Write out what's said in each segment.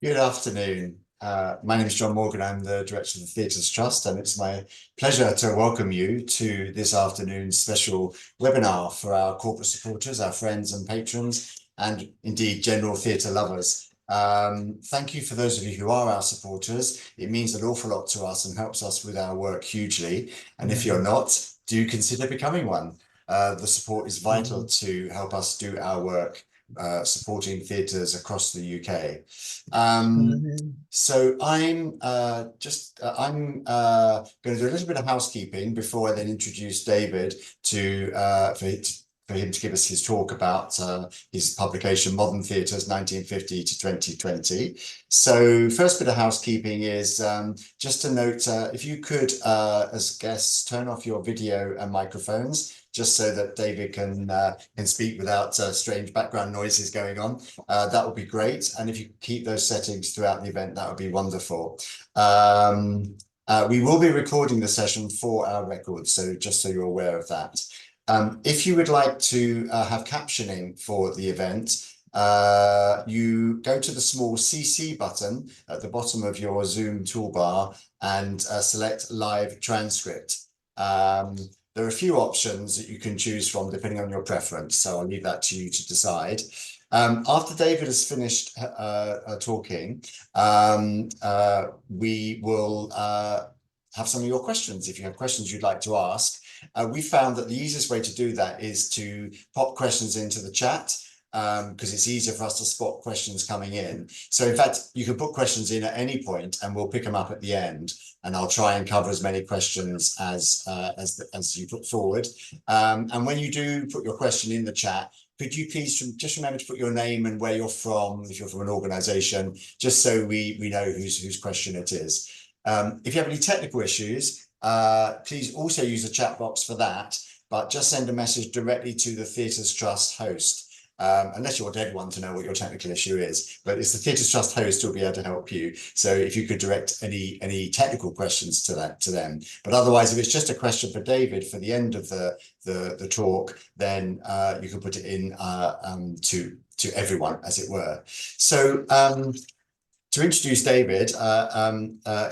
Good afternoon. My name is John Morgan. I'm the director of the Theatres Trust, and it's my pleasure to welcome you to this afternoon's special webinar for our corporate supporters, our friends and patrons, and indeed general theatre lovers. Thank you for those of you who are our supporters. It means an awful lot to us and helps us with our work hugely. And if you're not, do consider becoming one. The support is vital to help us do our work supporting theatres across the UK. So I'm going to do a little bit of housekeeping before I then introduce David for him to give us his talk about his publication Modern Theatres 1950 to 2020. So first bit of housekeeping is just to note if you could as guests turn off your video and microphones just so that David can speak without strange background noises going on. That would be great. And if you keep those settings throughout the event, that would be wonderful. We will be recording the session for our records, so just so you're aware of that. If you would like to have captioning for the event, you go to the small CC button at the bottom of your Zoom toolbar and select live transcript. There are a few options that you can choose from depending on your preference, so I'll leave that to you to decide. After David has finished talking, we will have some of your questions. If you have questions you'd like to ask, we found that the easiest way to do that is to pop questions into the chat because it's easier for us to spot questions coming in. So in fact, you can put questions in at any point and we'll pick them up at the end. And I'll try and cover as many questions as you put forward. And when you do put your question in the chat, could you please just remember to put your name and where you're from, if you're from an organization, just so we know whose question it is. If you have any technical issues, please also use the chat box for that, but just send a message directly to the Theatres Trust host. Unless you want everyone to know what your technical issue is, but it's the Theatres Trust host who'll be able to help you. So if you could direct any technical questions to them, but otherwise, if it's just a question for David for the end of the talk, then you can put it in to everyone, as it were. So to introduce David,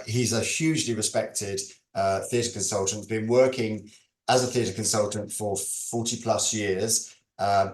he's a hugely respected theatre consultant, been working as a theatre consultant for 40 plus years.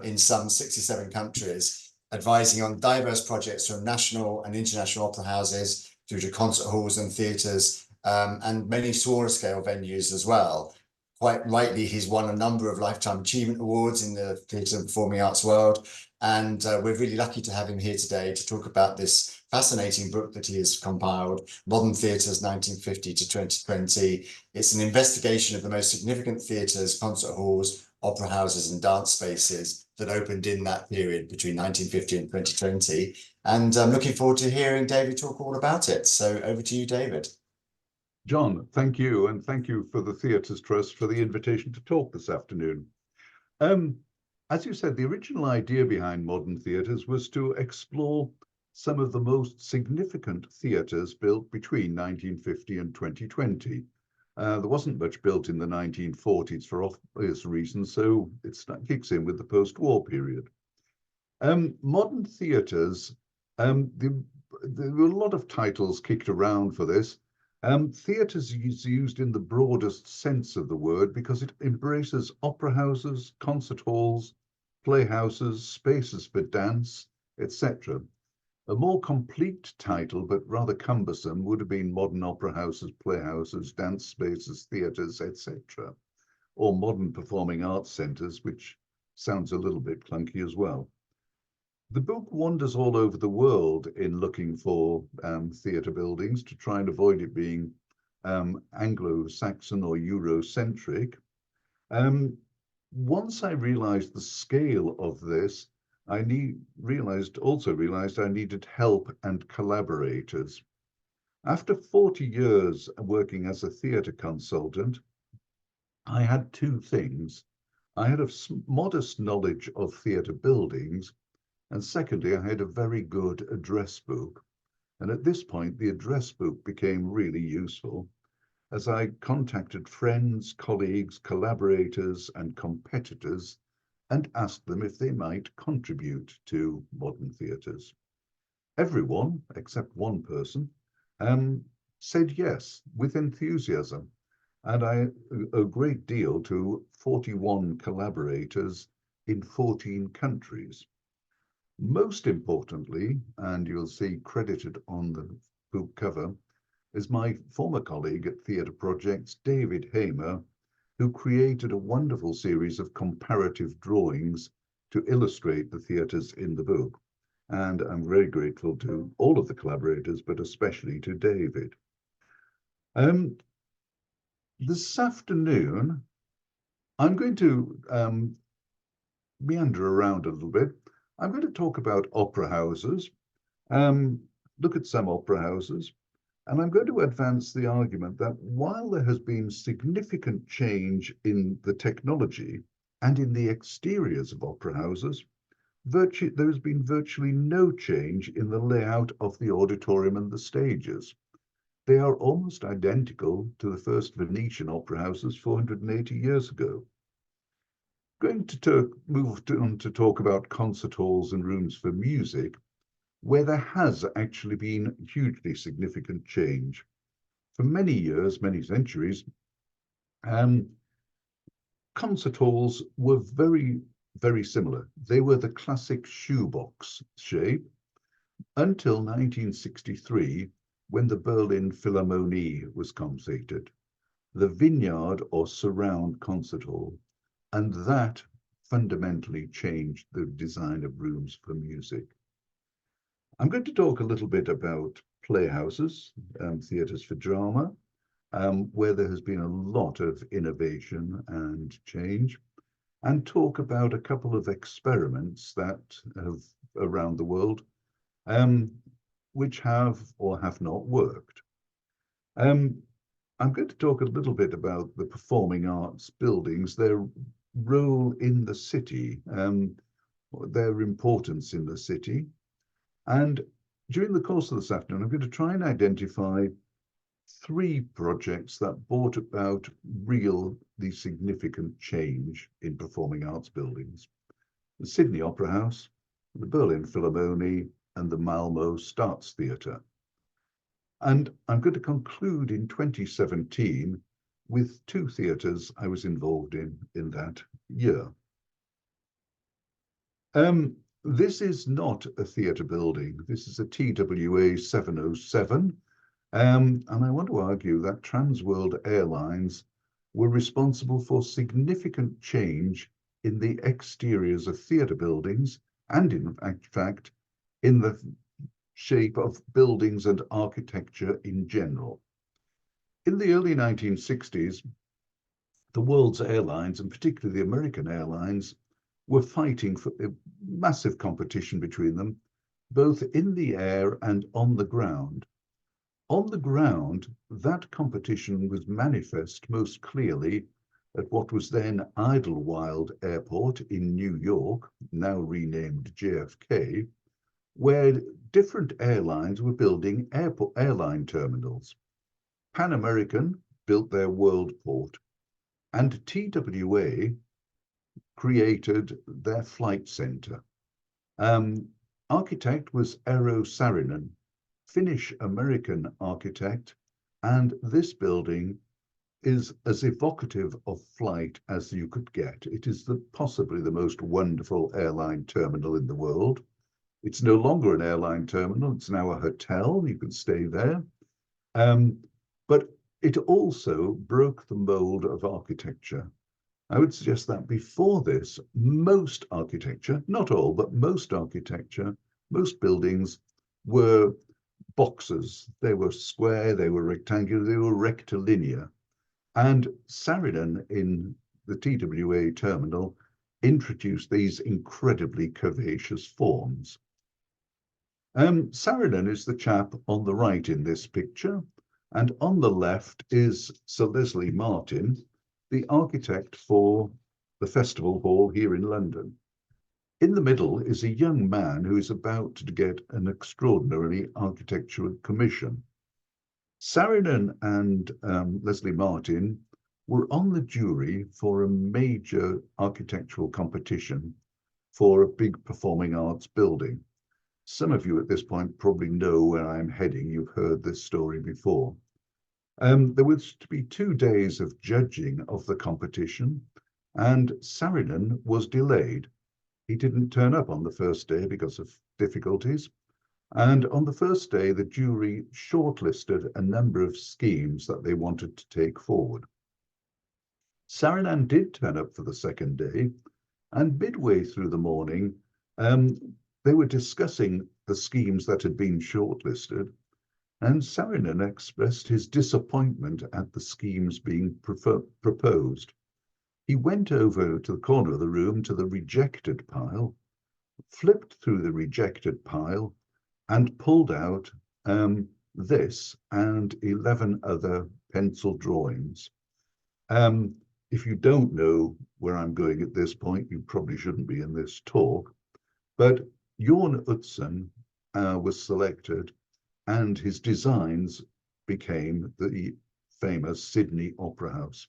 In some 67 countries, advising on diverse projects from national and international opera houses through to concert halls and theatres, and many smaller scale venues as well. Quite rightly, he's won a number of Lifetime Achievement Awards in the theatre and performing arts world. And we're really lucky to have him here today to talk about this fascinating book that he has compiled, Modern Theatres 1950 to 2020. It's an investigation of the most significant theatres, concert halls, opera houses and dance spaces that opened in that period between 1950 and 2020. And I'm looking forward to hearing David talk all about it. So over to you, David. John, thank you. And thank you for the Theatres Trust for the invitation to talk this afternoon. As you said, the original idea behind Modern Theatres was to explore some of the most significant theatres built between 1950 and 2020. There wasn't much built in the 1940s for obvious reasons, so it kicks in with the post-war period. Modern theatres, there were a lot of titles kicked around for this. Theatres is used in the broadest sense of the word because it embraces opera houses, concert halls, playhouses, spaces for dance, etc. A more complete title, but rather cumbersome, would have been modern opera houses, playhouses, dance spaces, theatres, etc., or modern performing arts centres, which sounds a little bit clunky as well. The book wanders all over the world in looking for theatre buildings to try and avoid it being Anglo-Saxon or Eurocentric. Once I realised the scale of this, I also realized I needed help and collaborators. After 40 years working as a theatre consultant, I had two things. I had a modest knowledge of theatre buildings, and secondly, I had a very good address book. And at this point, the address book became really useful as I contacted friends, colleagues, collaborators, and competitors and asked them if they might contribute to Modern Theatres. everyone except one person said yes with enthusiasm, and I owe a great deal to 41 collaborators in 14 countries. Most importantly, and you'll see credited on the book cover, is my former colleague at Theatre Projects, David Hamer, who created a wonderful series of comparative drawings to illustrate the theatres in the book. And I'm very grateful to all of the collaborators, but especially to David. This afternoon, I'm going to meander around a little bit. I'm going to talk about opera houses, look at some opera houses, and I'm going to advance the argument that while there has been significant change in the technology and in the exteriors of opera houses, there has been virtually no change in the layout of the auditorium and the stages. They are almost identical to the first Venetian opera houses 480 years ago. Going to move on to talk about concert halls and rooms for music, where there has actually been hugely significant change. For many years, many centuries, concert halls were very, very similar. They were the classic shoebox shape until 1963, when the Berlin Philharmonie was conceived, the Vineyard or surround concert hall, and that fundamentally changed the design of rooms for music. I'm going to talk a little bit about playhouses, theatres for drama, where there has been a lot of innovation and change, and talk about a couple of experiments that have around the world, which have or have not worked. I'm going to talk a little bit about the performing arts buildings, their role in the city, their importance in the city. And during the course of this afternoon, I'm going to try and identify 3 projects that brought about really significant change in performing arts buildings: the Sydney Opera House, the Berlin Philharmonie, and the Malmo Staatstheater. And I'm going to conclude in 2017 with 2 theatres I was involved in that year. This is not a theatre building. This is a TWA 707. And I want to argue that Transworld Airlines were responsible for significant change in the exteriors of theatre buildings and in fact, in the shape of buildings and architecture in general. In the early 1960s, the world's airlines, and particularly the American airlines, were fighting for a massive competition between them, both in the air and on the ground. On the ground, that competition was manifest most clearly at what was then Idlewild Airport in New York, now renamed JFK, where different airlines were building airline terminals. Pan American built their Worldport, and TWA created their flight center. Architect was Eero Saarinen, Finnish-American architect, and this building is as evocative of flight as you could get. It is possibly the most wonderful airline terminal in the world. It's no longer an airline terminal, it's now a hotel, you can stay there. But it also broke the mold of architecture. I would suggest that before this, most architecture, not all, but most architecture, most buildings were boxes. They were square, they were rectangular, they were rectilinear. And Saarinen in the TWA terminal introduced these incredibly curvaceous forms. Saarinen is the chap on the right in this picture, and on the left is Sir Leslie Martin, the architect for the Festival Hall here in London. In the middle is a young man who is about to get an extraordinary architectural commission. Saarinen and Leslie Martin were on the jury for a major architectural competition for a big performing arts building. Some of you at this point probably know where I'm heading. You've heard this story before. There was to be 2 days of judging of the competition, and Saarinen was delayed. He didn't turn up on the first day because of difficulties. And on the first day, the jury shortlisted a number of schemes that they wanted to take forward. Saarinen did turn up for the second day, and midway through the morning, they were discussing the schemes that had been shortlisted, and Saarinen expressed his disappointment at the schemes being proposed. He went over to the corner of the room to the rejected pile, flipped through the rejected pile, and pulled out this and 11 other pencil drawings. If you don't know where I'm going at this point, you probably shouldn't be in this talk, but Jorn Utzon was selected, and his designs became the famous Sydney Opera House.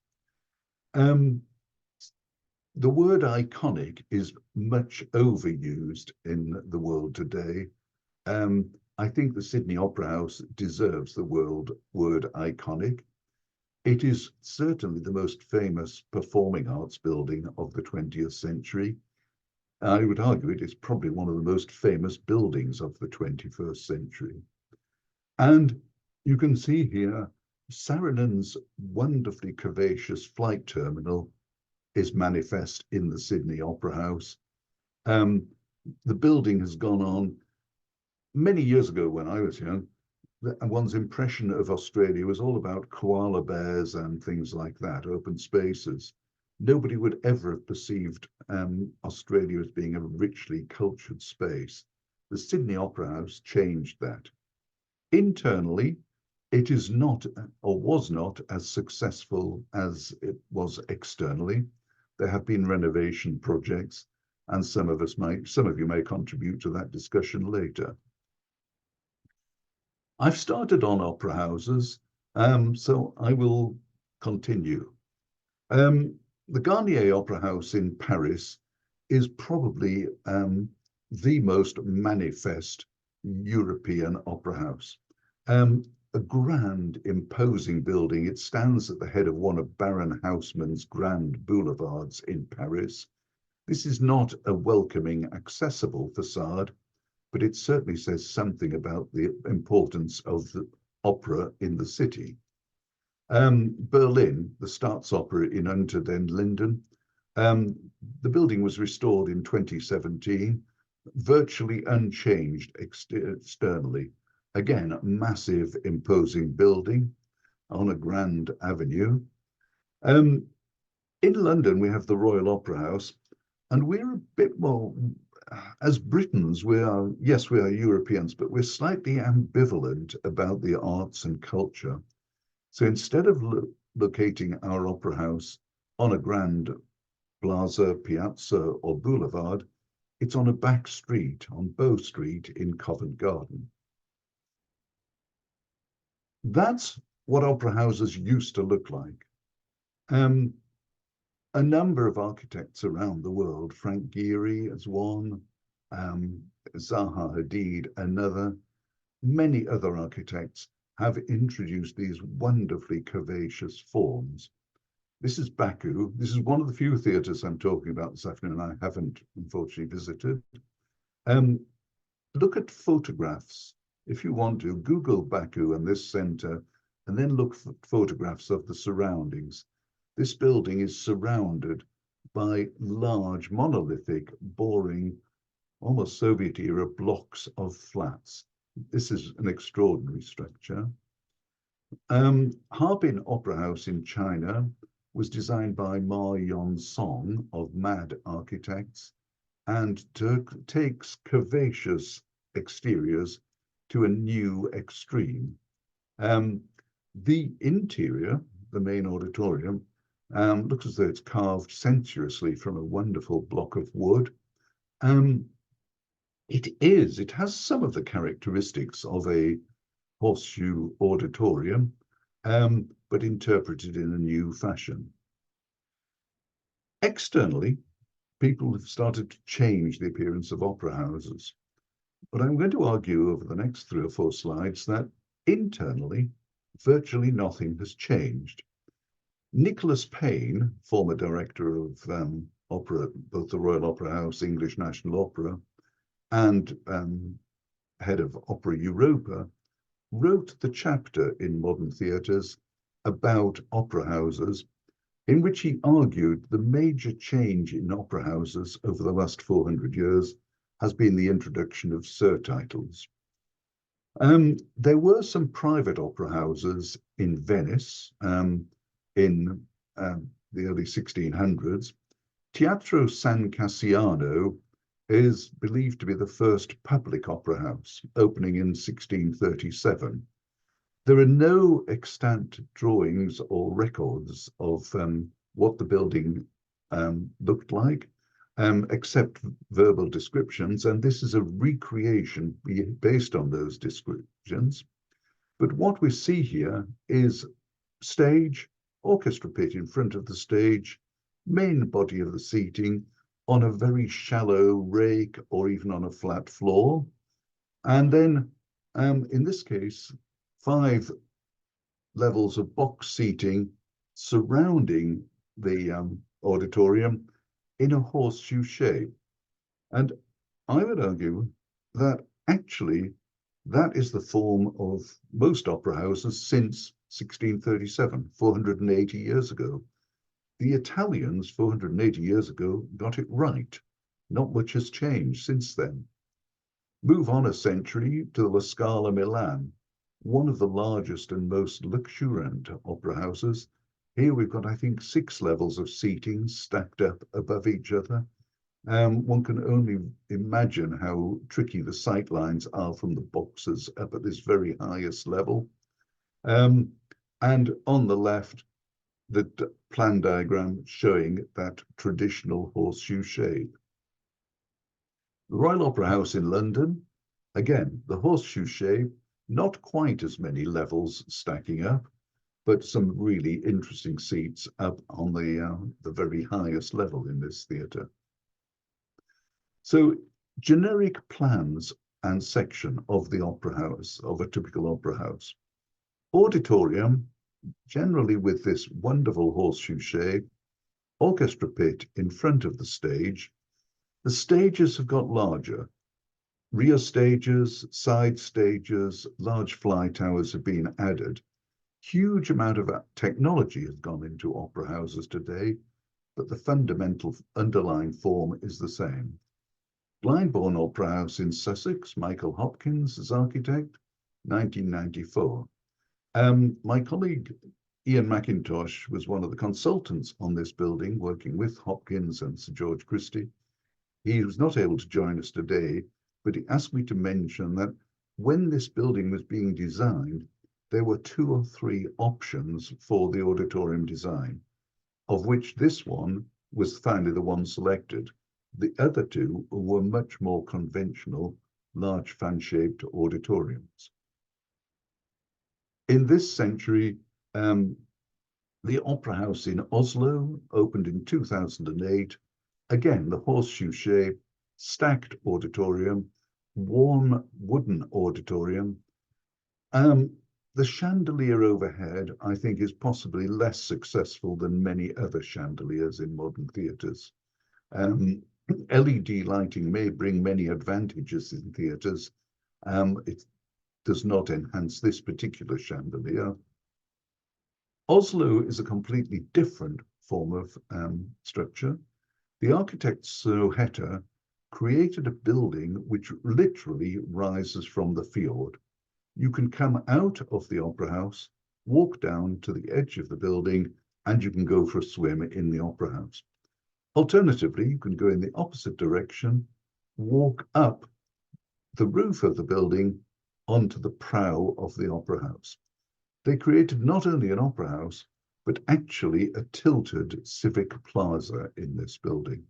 The word iconic is much overused in the world today. I think the Sydney Opera House deserves the word iconic. It is certainly the most famous performing arts building of the 20th century. I would argue it is probably one of the most famous buildings of the 21st century. And you can see here, Saarinen's wonderfully curvaceous flight terminal is manifest in the Sydney Opera House. The building has gone on. Many years ago when I was young, one's impression of Australia was all about koala bears and things like that, open spaces. Nobody would ever have perceived Australia as being a richly cultured space. The Sydney Opera House changed that. Internally, it is not or was not as successful as it was externally. There have been renovation projects, and some of you may contribute to that discussion later. I've started on opera houses, so I will continue. The Garnier Opera House in Paris is probably the most manifest European opera house. A grand, imposing building. It stands at the head of one of Baron Haussmann's grand boulevards in Paris. This is not a welcoming, accessible facade, but it certainly says something about the importance of the opera in the city. Berlin, the Staatsoper in Unter den Linden. The building was restored in 2017, virtually unchanged externally. Again, a massive, imposing building on a grand avenue. In London, we have the Royal Opera House, and we're a bit more, as Britons, we are Europeans, but we're slightly ambivalent about the arts and culture. So instead of locating our opera house on a grand plaza, piazza, or boulevard, it's on a back street, on Bow Street in Covent Garden. That's what opera houses used to look like. A number of architects around the world, Frank Gehry as one, Zaha Hadid another, many other architects have introduced these wonderfully curvaceous forms. This is Baku. This is one of the few theatres I'm talking about this afternoon I haven't unfortunately visited. Look at photographs. If you want to, Google Baku and this centre, and then look for photographs of the surroundings. This building is surrounded by large, monolithic, boring, almost Soviet-era blocks of flats. This is an extraordinary structure. Harbin Opera House in China was designed by Ma Yon-song of MAD Architects and takes curvaceous exteriors to a new extreme. The interior, the main auditorium, looks as though it's carved sensuously from a wonderful block of wood. It has some of the characteristics of a horseshoe auditorium, but interpreted in a new fashion. Externally, people have started to change the appearance of opera houses. But I'm going to argue over the next 3 or 4 slides that internally, virtually nothing has changed. Nicholas Payne, former director of opera, both the Royal Opera House, English National Opera, and head of Opera Europa, wrote the chapter in Modern Theatres about opera houses, in which he argued the major change in opera houses over the last 400 years has been the introduction of surtitles. There were some private opera houses in Venice in the early 1600s. Teatro San Cassiano is believed to be the first public opera house, opening in 1637. There are no extant drawings or records of what the building looked like, except verbal descriptions, and this is a recreation based on those descriptions. But what we see here is stage, orchestra pit in front of the stage, main body of the seating on a very shallow rake or even on a flat floor. And then, in this case, 5 levels of box seating surrounding the auditorium in a horseshoe shape. And I would argue that actually that is the form of most opera houses since 1637, 480 years ago. The Italians 480 years ago got it right. Not much has changed since then. Move on a century to the La Scala Milan, one of the largest and most luxuriant opera houses. Here we've got, I think, 6 levels of seating stacked up above each other. One can only imagine how tricky the sight lines are from the boxes up at this very highest level. And on the left, the plan diagram showing that traditional horseshoe shape. The Royal Opera House in London, again, the horseshoe shape, not quite as many levels stacking up, but some really interesting seats up on the very highest level in this theatre. So generic plans and section of the opera house, of a typical opera house. Auditorium, generally with this wonderful horseshoe shape, orchestra pit in front of the stage. The stages have got larger. Rear stages, side stages, large fly towers have been added. Huge amount of technology has gone into opera houses today, but the fundamental underlying form is the same. Glyndebourne Opera House in Sussex, Michael Hopkins as architect, 1994. My colleague Ian McIntosh was one of the consultants on this building, working with Hopkins and Sir George Christie. He was not able to join us today, but he asked me to mention that when this building was being designed, there were 2 or 3 options for the auditorium design, of which this one was finally the one selected. The other 2 were much more conventional, large fan-shaped auditoriums. In this century, the Opera House in Oslo opened in 2008. Again, the horseshoe shape, stacked auditorium, warm wooden auditorium. The chandelier overhead, I think, is possibly less successful than many other chandeliers in modern theatres. LED lighting may bring many advantages in theatres. It does not enhance this particular chandelier. Oslo is a completely different form of structure. The architect Soheta created a building which literally rises from the fjord. You can come out of the opera house, walk down to the edge of the building, and you can go for a swim in the opera house. Alternatively, you can go in the opposite direction, walk up the roof of the building onto the prow of the opera house. They created not only an opera house, but actually a tilted civic plaza in this building.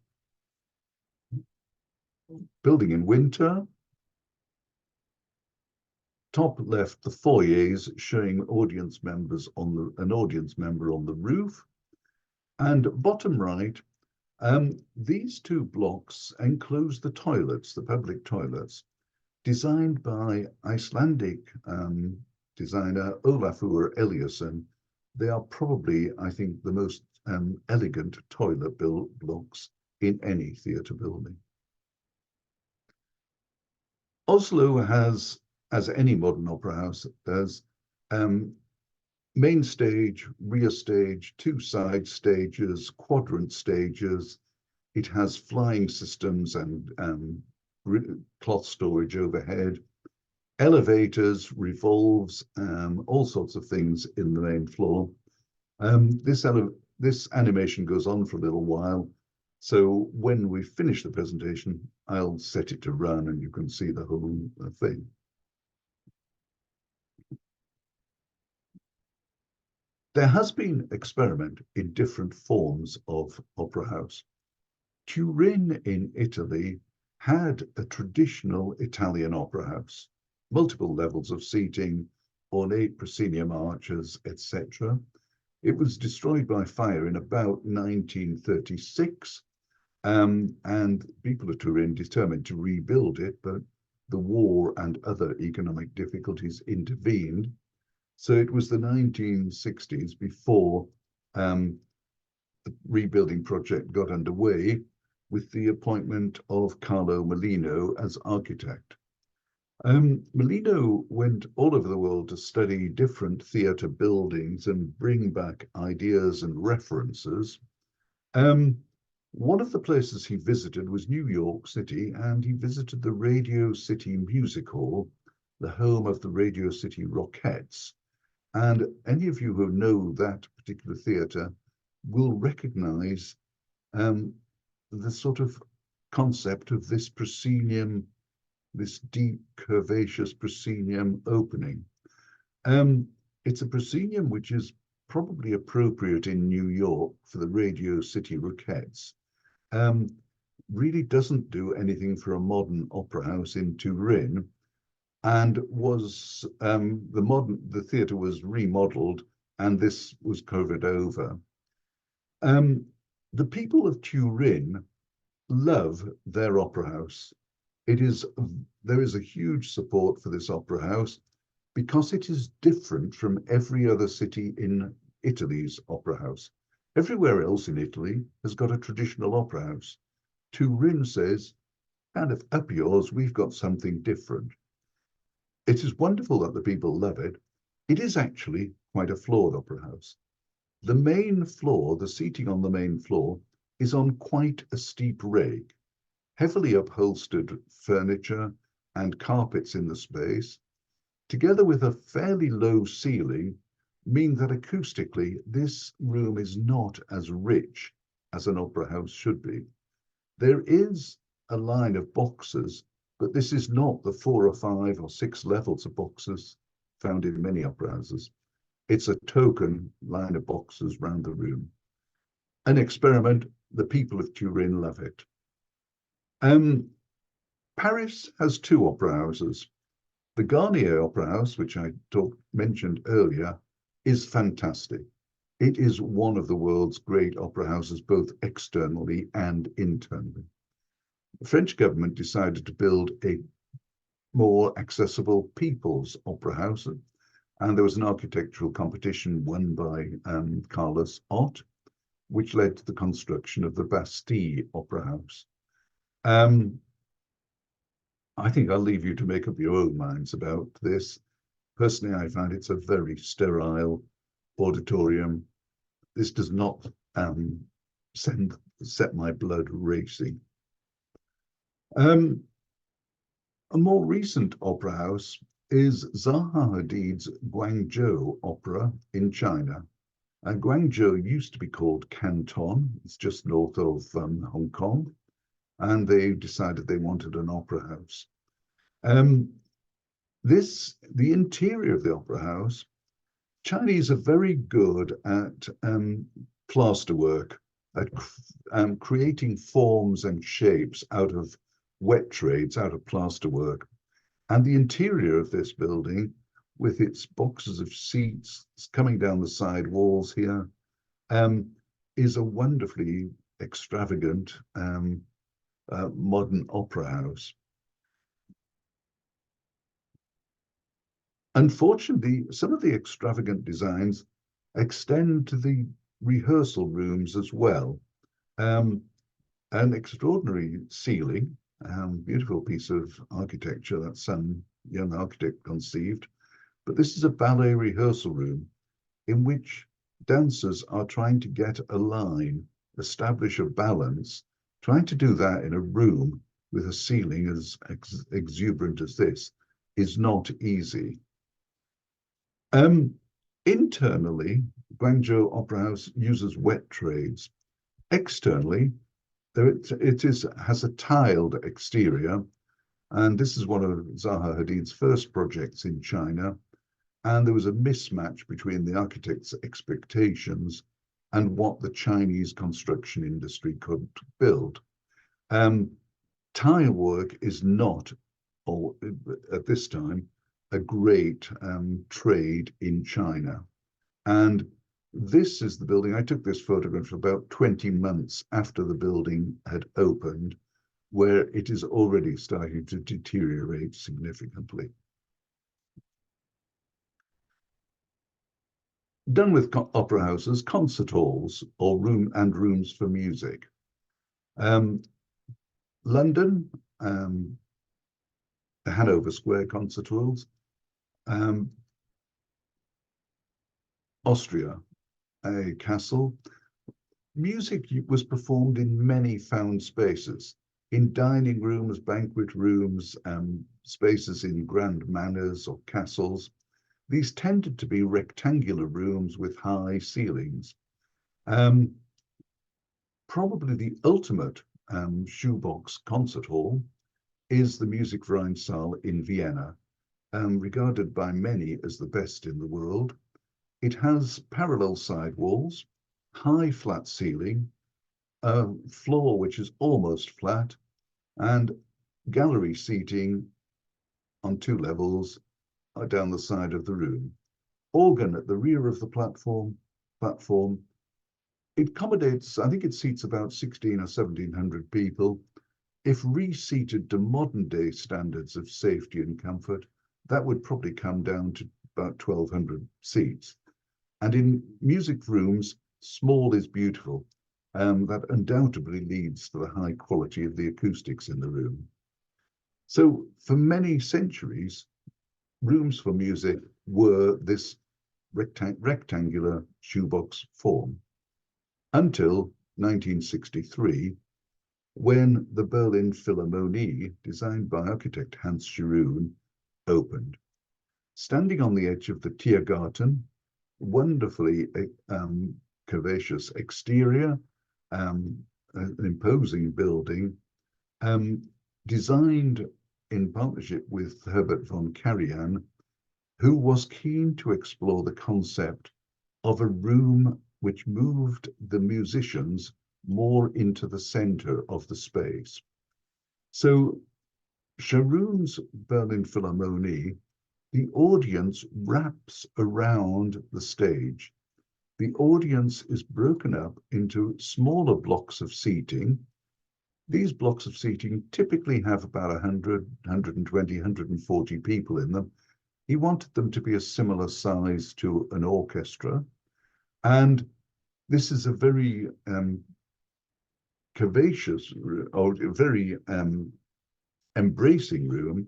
Building in winter. Top left, the foyers showing audience members on an audience member on the roof. And bottom right, these 2 blocks enclose the toilets, the public toilets. designed by Icelandic designer Olafur Eliasson. They are probably, I think, the most elegant toilet blocks in any theatre building. Oslo has, as any modern opera house does, main stage, rear stage, 2 side stages, quadrant stages. It has flying systems and cloth storage overhead, elevators, revolves, all sorts of things in the main floor. This animation goes on for a little while. So when we finish the presentation, I'll set it to run and you can see the whole thing. There has been experiment in different forms of opera house. Turin in Italy had a traditional Italian opera house, multiple levels of seating, ornate proscenium arches, etc. It was destroyed by fire in about 1936, and people of Turin determined to rebuild it, but the war and other economic difficulties intervened. So it was the 1960s before the rebuilding project got underway, with the appointment of Carlo Merlino as architect. Merlino went all over the world to study different theatre buildings and bring back ideas and references. One of the places he visited was New York City, and he visited the Radio City Music Hall, the home of the Radio City Rockettes. And any of you who know that particular theatre will recognize the sort of concept of this proscenium, this deep curvaceous proscenium opening. It's a proscenium which is probably appropriate in New York for the Radio City Rockettes. Really doesn't do anything for a modern opera house in Turin, and was the theatre was remodeled, and this was covered over. The people of Turin love their opera house. There is a huge support for this opera house because it is different from every other city in Italy's opera house. Everywhere else in Italy has got a traditional opera house. Turin says, kind of up yours, we've got something different. It is wonderful that the people love it. It is actually quite a flawed opera house. The main floor, the seating on the main floor, is on quite a steep rake. Heavily upholstered furniture and carpets in the space, together with a fairly low ceiling, mean that acoustically this room is not as rich as an opera house should be. There is a line of boxes, but this is not the 4 or 5 or 6 levels of boxes found in many opera houses. It's a token line of boxes round the room. An experiment, the people of Turin love it. Paris has 2 opera houses. The Garnier Opera House, which I mentioned earlier, is fantastic. It is one of the world's great opera houses, both externally and internally. The French government decided to build a more accessible people's opera house, and there was an architectural competition won by Carlos Ott, which led to the construction of the Bastille Opera House. I think I'll leave you to make up your own minds about this. Personally, I find it's a very sterile auditorium. This does not set my blood racing. A more recent opera house is Zaha Hadid's Guangzhou Opera in China. Guangzhou used to be called Canton. It's just north of Hong Kong, and they decided they wanted an opera house. The interior of the opera house, Chinese are very good at plasterwork, at creating forms and shapes out of wet trades, out of plasterwork. And the interior of this building, with its boxes of seats coming down the side walls here, is a wonderfully extravagant modern opera house. Unfortunately, some of the extravagant designs extend to the rehearsal rooms as well. An extraordinary ceiling, beautiful piece of architecture that some young architect conceived. But this is a ballet rehearsal room in which dancers are trying to get a line, establish a balance, trying to do that in a room with a ceiling as exuberant as this is not easy. Internally, Guangzhou Opera House uses wet trades. Externally, has a tiled exterior, and this is one of Zaha Hadid's first projects in China. And there was a mismatch between the architect's expectations and what the Chinese construction industry could build. Tile work is not, or at this time, a great trade in China. And this is the building. I took this photograph about 20 months after the building had opened, where it is already starting to deteriorate significantly. Done with opera houses, concert halls, or rooms for music. London, the Hanover Square concert halls. Austria, a castle. Music was performed in many found spaces, in dining rooms, banquet rooms, spaces in grand manors or castles. These tended to be rectangular rooms with high ceilings. Probably the ultimate shoebox concert hall is the Musikvereinssaal in Vienna, regarded by many as the best in the world. It has parallel side walls, high flat ceiling, a floor which is almost flat, and gallery seating on 2 levels down the side of the room. Organ at the rear of the platform. It accommodates, I think it seats about 16 or 1700 people. If reseated to modern day standards of safety and comfort, that would probably come down to about 1200 seats. And in music rooms, small is beautiful. That undoubtedly leads to the high quality of the acoustics in the room. So for many centuries, rooms for music were this rectangular shoebox form until 1963, when the Berlin Philharmonie, designed by architect Hans Scharoun, opened. Standing on the edge of the Tiergarten, wonderfully curvaceous exterior, an imposing building, designed in partnership with Herbert von Karajan, who was keen to explore the concept of a room which moved the musicians more into the center of the space. So Scharoun's Berlin Philharmonie, the audience wraps around the stage. The audience is broken up into smaller blocks of seating. These blocks of seating typically have about 100, 120, 140 people in them. He wanted them to be a similar size to an orchestra. And this is a very curvaceous or very embracing room,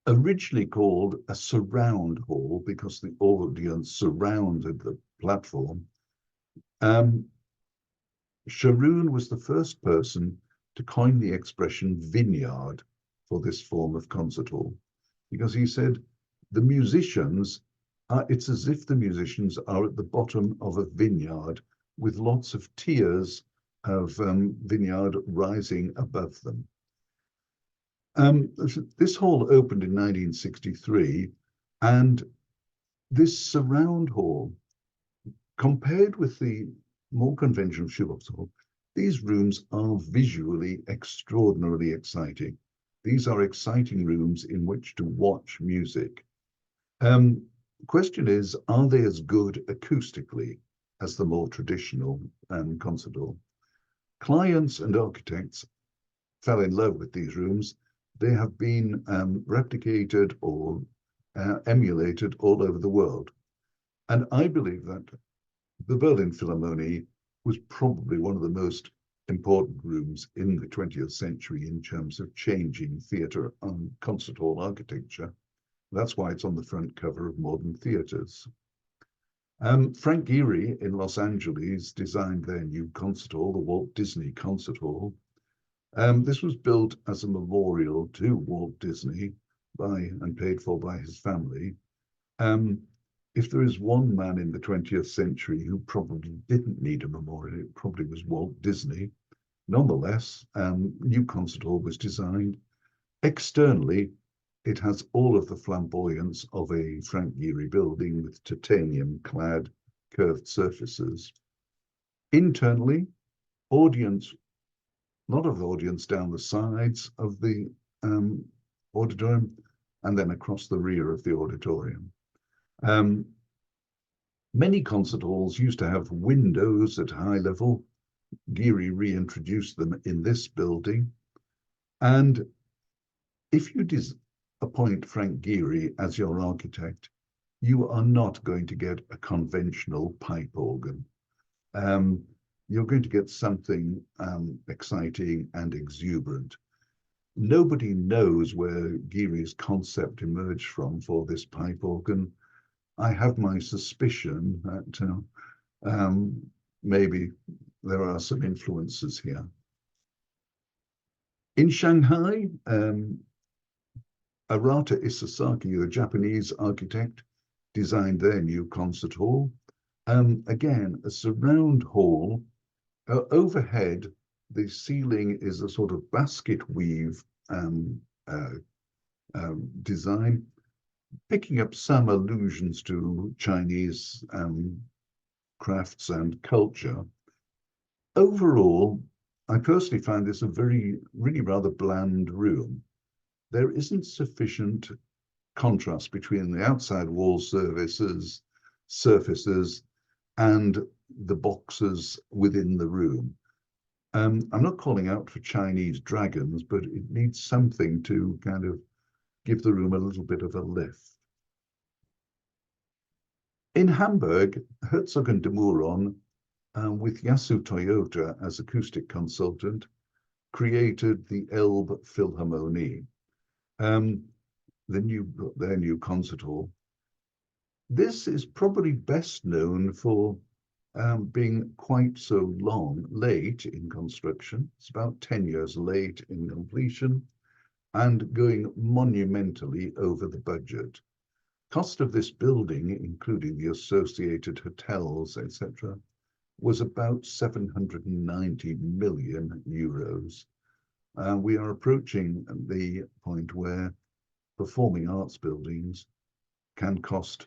originally called a surround hall because the audience surrounded the platform. Scharoun was the first person to coin the expression vineyard for this form of concert hall, because he said the musicians it's as if the musicians are at the bottom of a vineyard with lots of tiers of vineyard rising above them. This hall opened in 1963, and this surround hall, compared with the more conventional shoebox hall, these rooms are visually extraordinarily exciting. These are exciting rooms in which to watch music. Question is, are they as good acoustically as the more traditional concert hall? Clients and architects fell in love with these rooms. they have been replicated or emulated all over the world. And I believe that the Berlin Philharmonie was probably one of the most important rooms in the 20th century in terms of changing theatre and concert hall architecture. That's why it's on the front cover of Modern Theatres. Frank Gehry in Los Angeles designed their new concert hall, the Walt Disney Concert Hall. This was built as a memorial to Walt Disney and paid for by his family. If there is one man in the 20th century who probably didn't need a memorial, it probably was Walt Disney. Nonetheless, new concert hall was designed. Externally, it has all of the flamboyance of a Frank Gehry building with titanium-clad curved surfaces. Internally, a lot of audience down the sides of the auditorium and then across the rear of the auditorium. Many concert halls used to have windows at high level. Gehry reintroduced them in this building. And if you appoint Frank Gehry as your architect, you are not going to get a conventional pipe organ. You're going to get something exciting and exuberant. Nobody knows where Gehry's concept emerged from for this pipe organ. I have my suspicion that maybe there are some influences here. In Shanghai, Arata Isesaki, a Japanese architect, designed their new concert hall. Again, a surround hall. Overhead, the ceiling is a sort of basket weave design, picking up some allusions to Chinese crafts and culture. Overall, I personally find this a really rather bland room. There isn't sufficient contrast between the outside wall surfaces and the boxes within the room. I'm not calling out for Chinese dragons, but it needs something to kind of give the room a little bit of a lift. In Hamburg, Herzog and de Meuron, with Yasu Toyota as acoustic consultant, created the Elbe Philharmonie, their new concert hall. This is probably best known for being quite so late in construction. It's about 10 years late in completion and going monumentally over the budget. Cost of this building, including the associated hotels, etc., was about 790 million euros. We are approaching the point where performing arts buildings can cost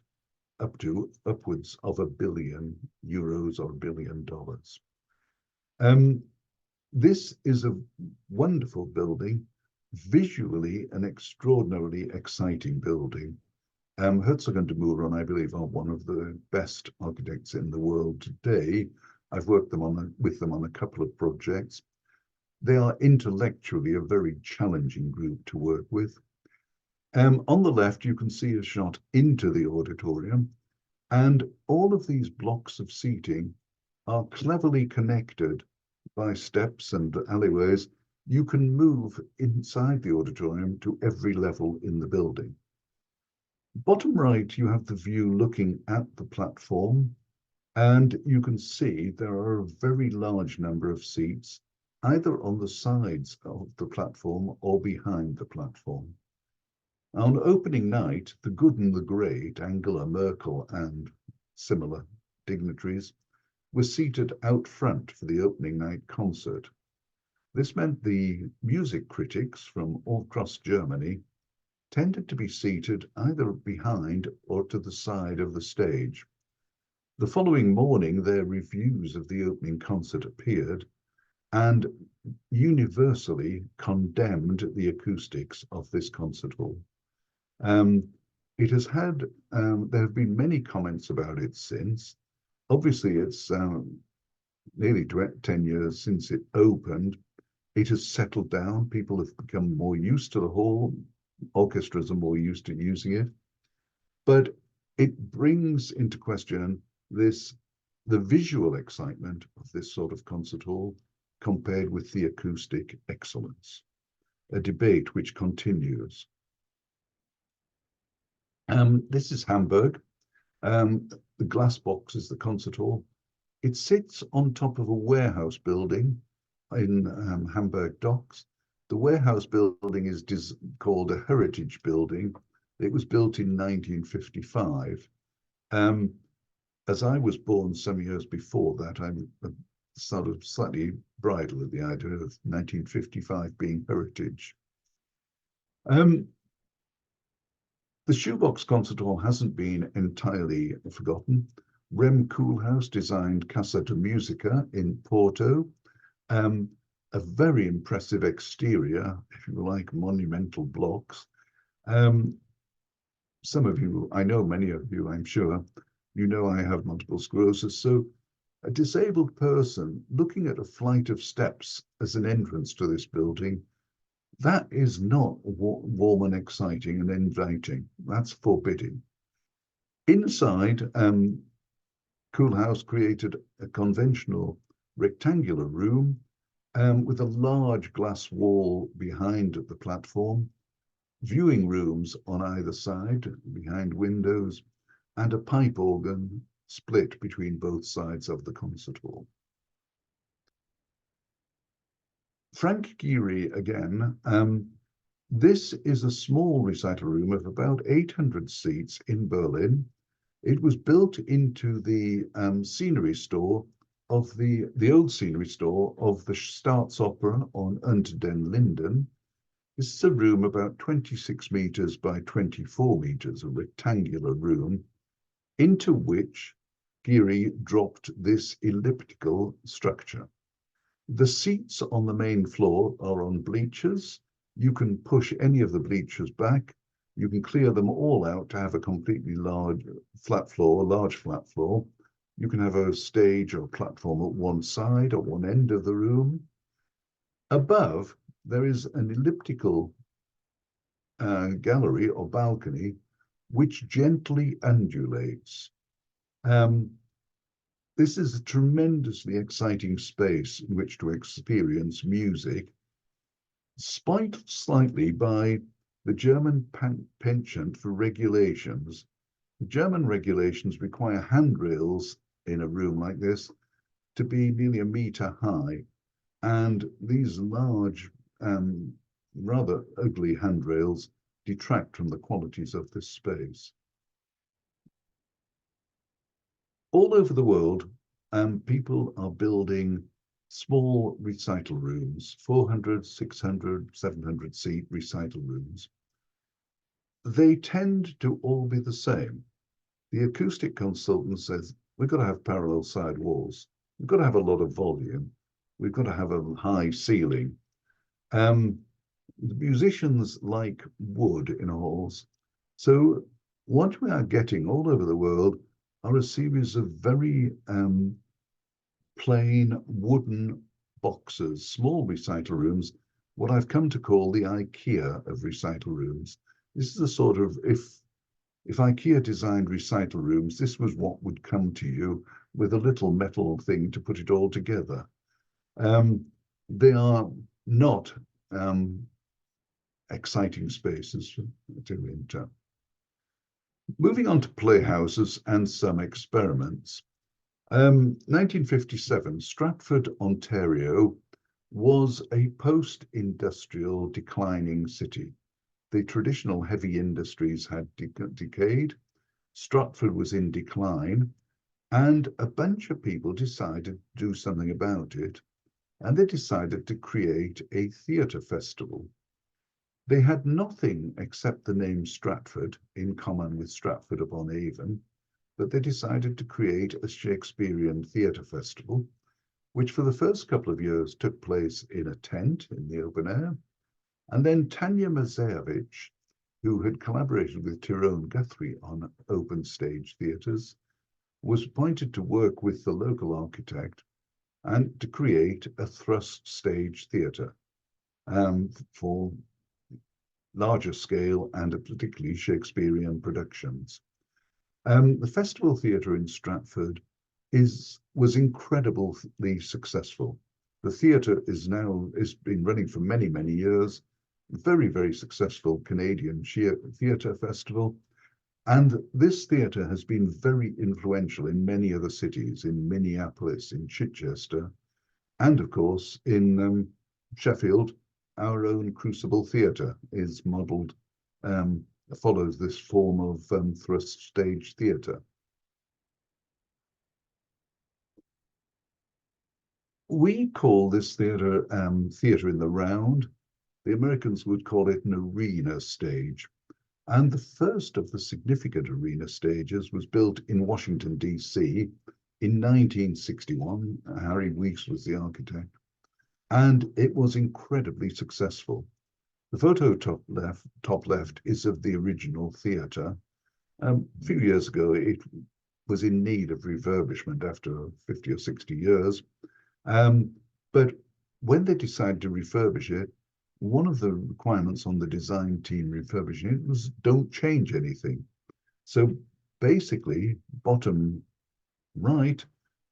upwards of €1 billion or $1 billion. This is a wonderful building, visually an extraordinarily exciting building. Herzog and de Meuron, I believe, are one of the best architects in the world today. I've worked with them on a couple of projects. They are intellectually a very challenging group to work with. On the left, you can see a shot into the auditorium, and all of these blocks of seating are cleverly connected by steps and alleyways. You can move inside the auditorium to every level in the building. Bottom right, you have the view looking at the platform, and you can see there are a very large number of seats, either on the sides of the platform or behind the platform. On opening night, the good and the great, Angela Merkel and similar dignitaries, were seated out front for the opening night concert. This meant the music critics from all across Germany tended to be seated either behind or to the side of the stage. The following morning, their reviews of the opening concert appeared and universally condemned the acoustics of this concert hall. It has had, there have been many comments about it since. Obviously, it's nearly 10 years since it opened. It has settled down. People have become more used to the hall. Orchestras are more used to using it. But it brings into question the visual excitement of this sort of concert hall compared with the acoustic excellence, a debate which continues. This is Hamburg. The glass box is the concert hall. It sits on top of a warehouse building in Hamburg docks. The warehouse building is called a heritage building. It was built in 1955. As I was born some years before that, I'm sort of slightly bridle at the idea of 1955 being heritage. The Shoebox Concert Hall hasn't been entirely forgotten. Rem Koolhaas designed Casa de Musica in Porto, a very impressive exterior, if you like, monumental blocks. Some of you, I know many of you, I'm sure, you know I have multiple sclerosis, so a disabled person looking at a flight of steps as an entrance to this building, that is not warm and exciting and inviting. That's forbidding. Inside, Koolhaas created a conventional rectangular room with a large glass wall behind the platform, viewing rooms on either side, behind windows, and a pipe organ split between both sides of the concert hall. Frank Gehry again. This is a small recital room of about 800 seats in Berlin. It was built into the scenery store of the old scenery store of the Staatsoper on Unter den Linden. This is a room about 26 meters by 24 meters, a rectangular room, into which Gehry dropped this elliptical structure. The seats on the main floor are on bleachers. You can push any of the bleachers back. You can clear them all out to have a completely large flat floor. You can have a stage or platform at one side, at one end of the room. Above, there is an elliptical gallery or balcony which gently undulates. This is a tremendously exciting space in which to experience music, spiked slightly by the German penchant for regulations. The German regulations require handrails in a room like this to be nearly a meter high, and these large, rather ugly handrails detract from the qualities of this space. All over the world, people are building small recital rooms, 400, 600, 700 seat recital rooms. They tend to all be the same. The acoustic consultant says, we've got to have parallel side walls. We've got to have a lot of volume. We've got to have a high ceiling. The musicians like wood in halls. So what we are getting all over the world are a series of very plain wooden boxes, small recital rooms, what I've come to call the IKEA of recital rooms. This is a sort of, if IKEA designed recital rooms, this was what would come to you with a little metal thing to put it all together. They are not exciting spaces to enter. Moving on to playhouses and some experiments. 1957, Stratford, Ontario was a post-industrial declining city. The traditional heavy industries had decayed. Stratford was in decline, and a bunch of people decided to do something about it, and they decided to create a theatre festival. They had nothing except the name Stratford in common with Stratford-upon-Avon, but they decided to create a Shakespearean theatre festival, which for the first couple of years took place in a tent in the open air. And then Tanya Mazejevich, who had collaborated with Tyrone Guthrie on open stage theatres, was appointed to work with the local architect and to create a thrust stage theatre. for larger scale and particularly Shakespearean productions. The Festival Theatre in Stratford was incredibly successful. The theatre is been running for many, many years. Very, very successful Canadian theatre festival. And this theatre has been very influential in many other cities, in Minneapolis, in Chichester, and of course in Sheffield. Our own Crucible Theatre is modelled, follows this form of thrust stage theatre. We call this theatre theatre in the round. The Americans would call it an arena stage. And the first of the significant arena stages was built in Washington, D.C. in 1961. Harry Weese was the architect. And it was incredibly successful. The photo top left is of the original theatre. A few years ago, it was in need of refurbishment after 50 or 60 years. But when they decided to refurbish it, one of the requirements on the design team refurbishing it was don't change anything. So basically, bottom right,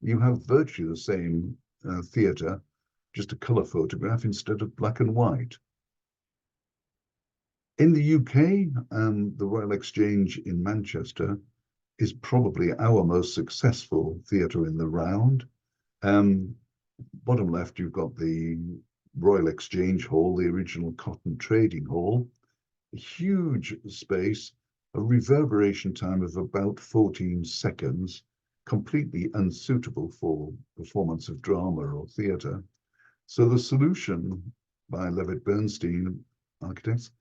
you have virtually the same theatre, just a colour photograph instead of black and white. In the UK, the Royal Exchange in Manchester is probably our most successful theatre in the round. Bottom left, you've got the Royal Exchange Hall, the original Cotton Trading Hall, a huge space, a reverberation time of about 14 seconds, completely unsuitable for performance of drama or theatre. So the solution by Levitt Bernstein architects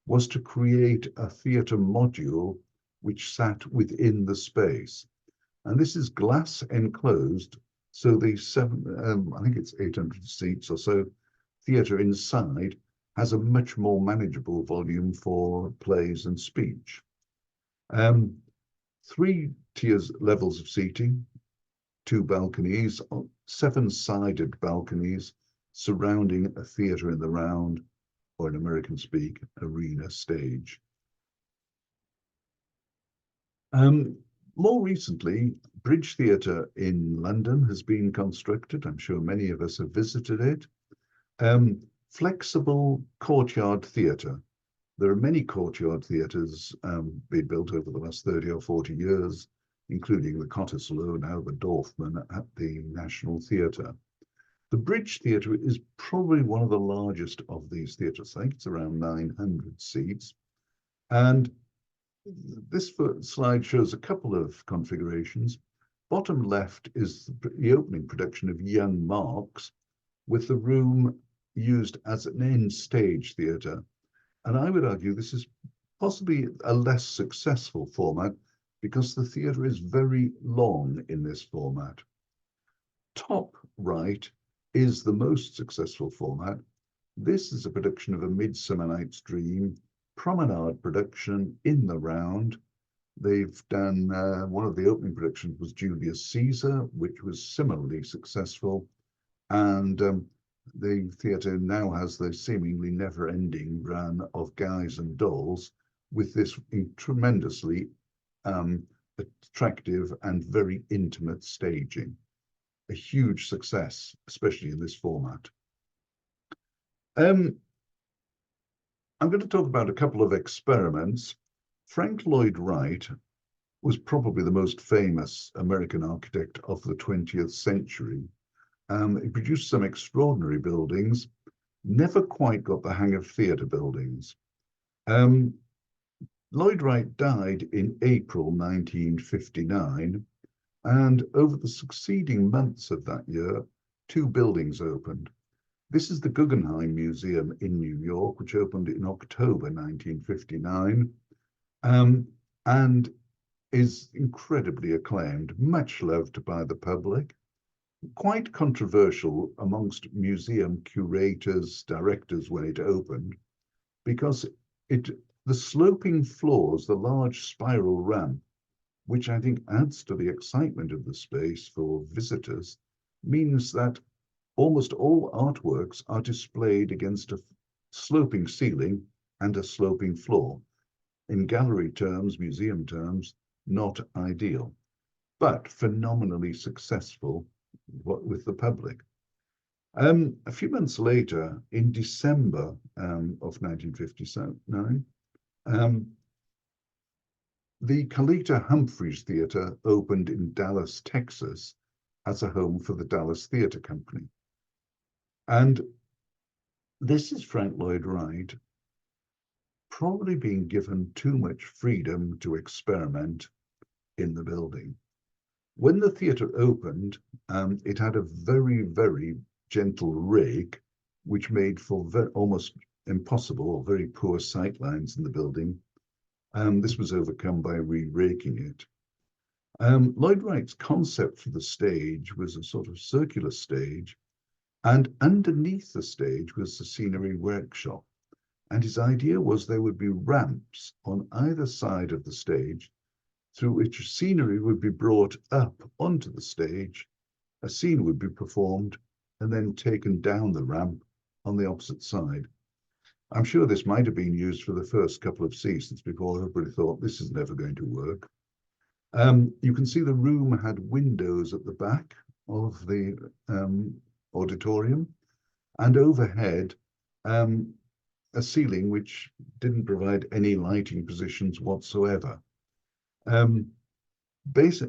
was to create a theatre module which sat within the space. And this is glass enclosed, so the I think it's 800 seats or so, theatre inside has a much more manageable volume for plays and speech. 3 levels of seating, 2 balconies, 7-sided balconies surrounding a theatre in the round, or in American speak, arena stage. More recently, Bridge Theatre in London has been constructed. I'm sure many of us have visited it. Flexible courtyard theatre. There are many courtyard theatres being built over the last 30 or 40 years, including the Cottesloe, now the Dorfman at the National Theatre. The Bridge Theatre is probably one of the largest of these theatres. I think it's around 900 seats. And this slide shows a couple of configurations. Bottom left is the opening production of Young Marks, with the room used as an end stage theatre. And I would argue this is possibly a less successful format because the theatre is very long in this format. Top right is the most successful format. This is a production of A Midsummer Night's Dream, promenade production in the round. They've done, one of the opening productions was Julius Caesar, which was similarly successful. And the theatre now has the seemingly never-ending run of Guys and Dolls with this tremendously attractive and very intimate staging. A huge success, especially in this format. I'm going to talk about a couple of experiments. Frank Lloyd Wright was probably the most famous American architect of the 20th century. He produced some extraordinary buildings, never quite got the hang of theatre buildings. Lloyd Wright died in April 1959, and over the succeeding months of that year, 2 buildings opened. This is the Guggenheim Museum in New York, which opened in October 1959, and is incredibly acclaimed, much loved by the public, quite controversial amongst museum curators, directors when it opened, because the sloping floors, the large spiral ramp, which I think adds to the excitement of the space for visitors, means that almost all artworks are displayed against sloping ceiling and a sloping floor. In gallery terms, museum terms, not ideal, but phenomenally successful with the public. A few months later, in December of 1959, the Coletta Humphreys Theatre opened in Dallas, Texas, as a home for the Dallas Theatre Company. And this is Frank Lloyd Wright probably being given too much freedom to experiment in the building. When the theatre opened, it had a very, very gentle rig, which made for almost impossible or very poor sight lines in the building. This was overcome by re-raking it. Lloyd Wright's concept for the stage was a sort of circular stage, and underneath the stage was the scenery workshop. And his idea was there would be ramps on either side of the stage through which scenery would be brought up onto the stage, a scene would be performed, and then taken down the ramp on the opposite side. I'm sure this might have been used for the first couple of seasons before everybody thought this is never going to work. You can see the room had windows at the back of the auditorium, and overhead a ceiling which didn't provide any lighting positions whatsoever.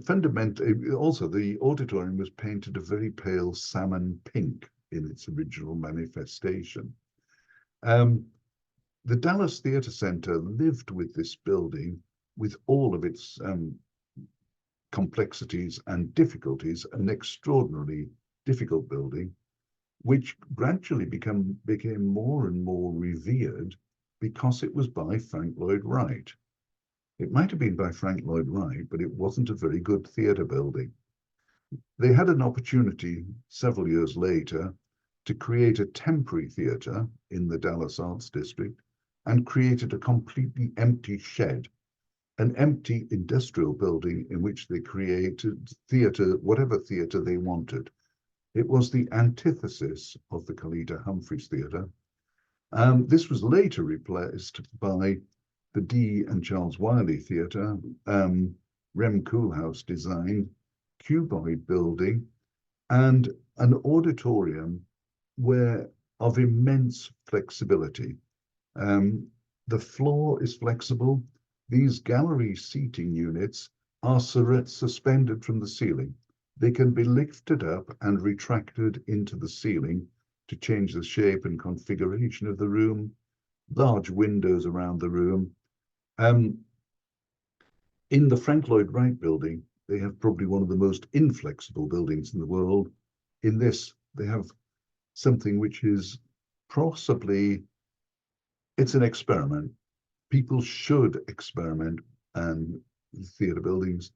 Fundamentally, also the auditorium was painted a very pale salmon pink in its original manifestation. The Dallas Theatre Center lived with this building with all of its complexities and difficulties, an extraordinarily difficult building, which gradually became more and more revered because it was by Frank Lloyd Wright. It might have been by Frank Lloyd Wright, but it wasn't a very good theatre building. They had an opportunity several years later to create a temporary theatre in the Dallas Arts District and created a completely empty shed, an empty industrial building in which they created theatre, whatever theatre they wanted. It was the antithesis of the Coletta Humphreys Theatre. This was later replaced by the Dee and Charles Wiley Theatre, Rem Koolhaas design, cuboid building, and an auditorium of immense flexibility. The floor is flexible. These gallery seating units are suspended from the ceiling. They can be lifted up and retracted into the ceiling to change the shape and configuration of the room. Large windows around the room. In the Frank Lloyd Wright building, they have probably one of the most inflexible buildings in the world. In this, they have something which is possibly, it's an experiment. People should experiment with theatre buildings.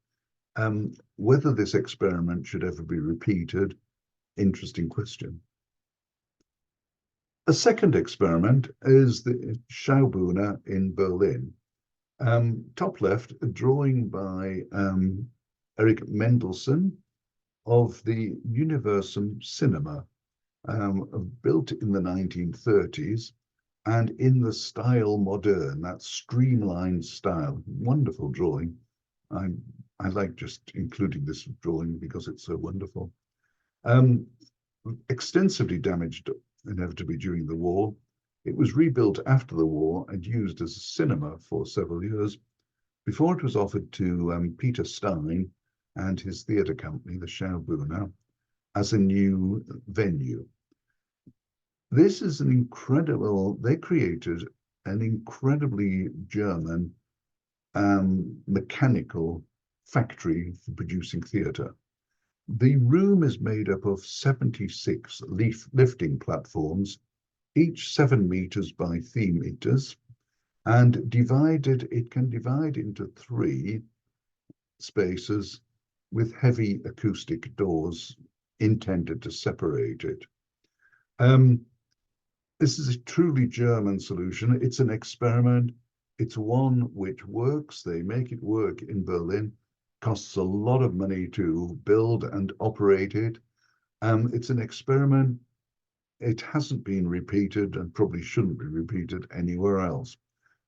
Whether this experiment should ever be repeated, interesting question. A second experiment is the Schaubühne in Berlin. Top left, a drawing by Erich Mendelsohn of the Universum Cinema, built in the 1930s and in the style moderne, that streamlined style. Wonderful drawing. I like just including this drawing because it's so wonderful. Extensively damaged inevitably during the war. It was rebuilt after the war and used as a cinema for several years before it was offered to Peter Stein and his theatre company, the Schaubühne, as a new venue. This is an incredible, they created an incredibly German mechanical factory for producing theatre. The room is made up of 76 lifting platforms, each 7 meters by 3 meters, and it can divide into 3 spaces with heavy acoustic doors intended to separate it. This is a truly German solution. It's an experiment. It's one which works. They make it work in Berlin. Costs a lot of money to build and operate it. It's an experiment. it hasn't been repeated and probably shouldn't be repeated anywhere else.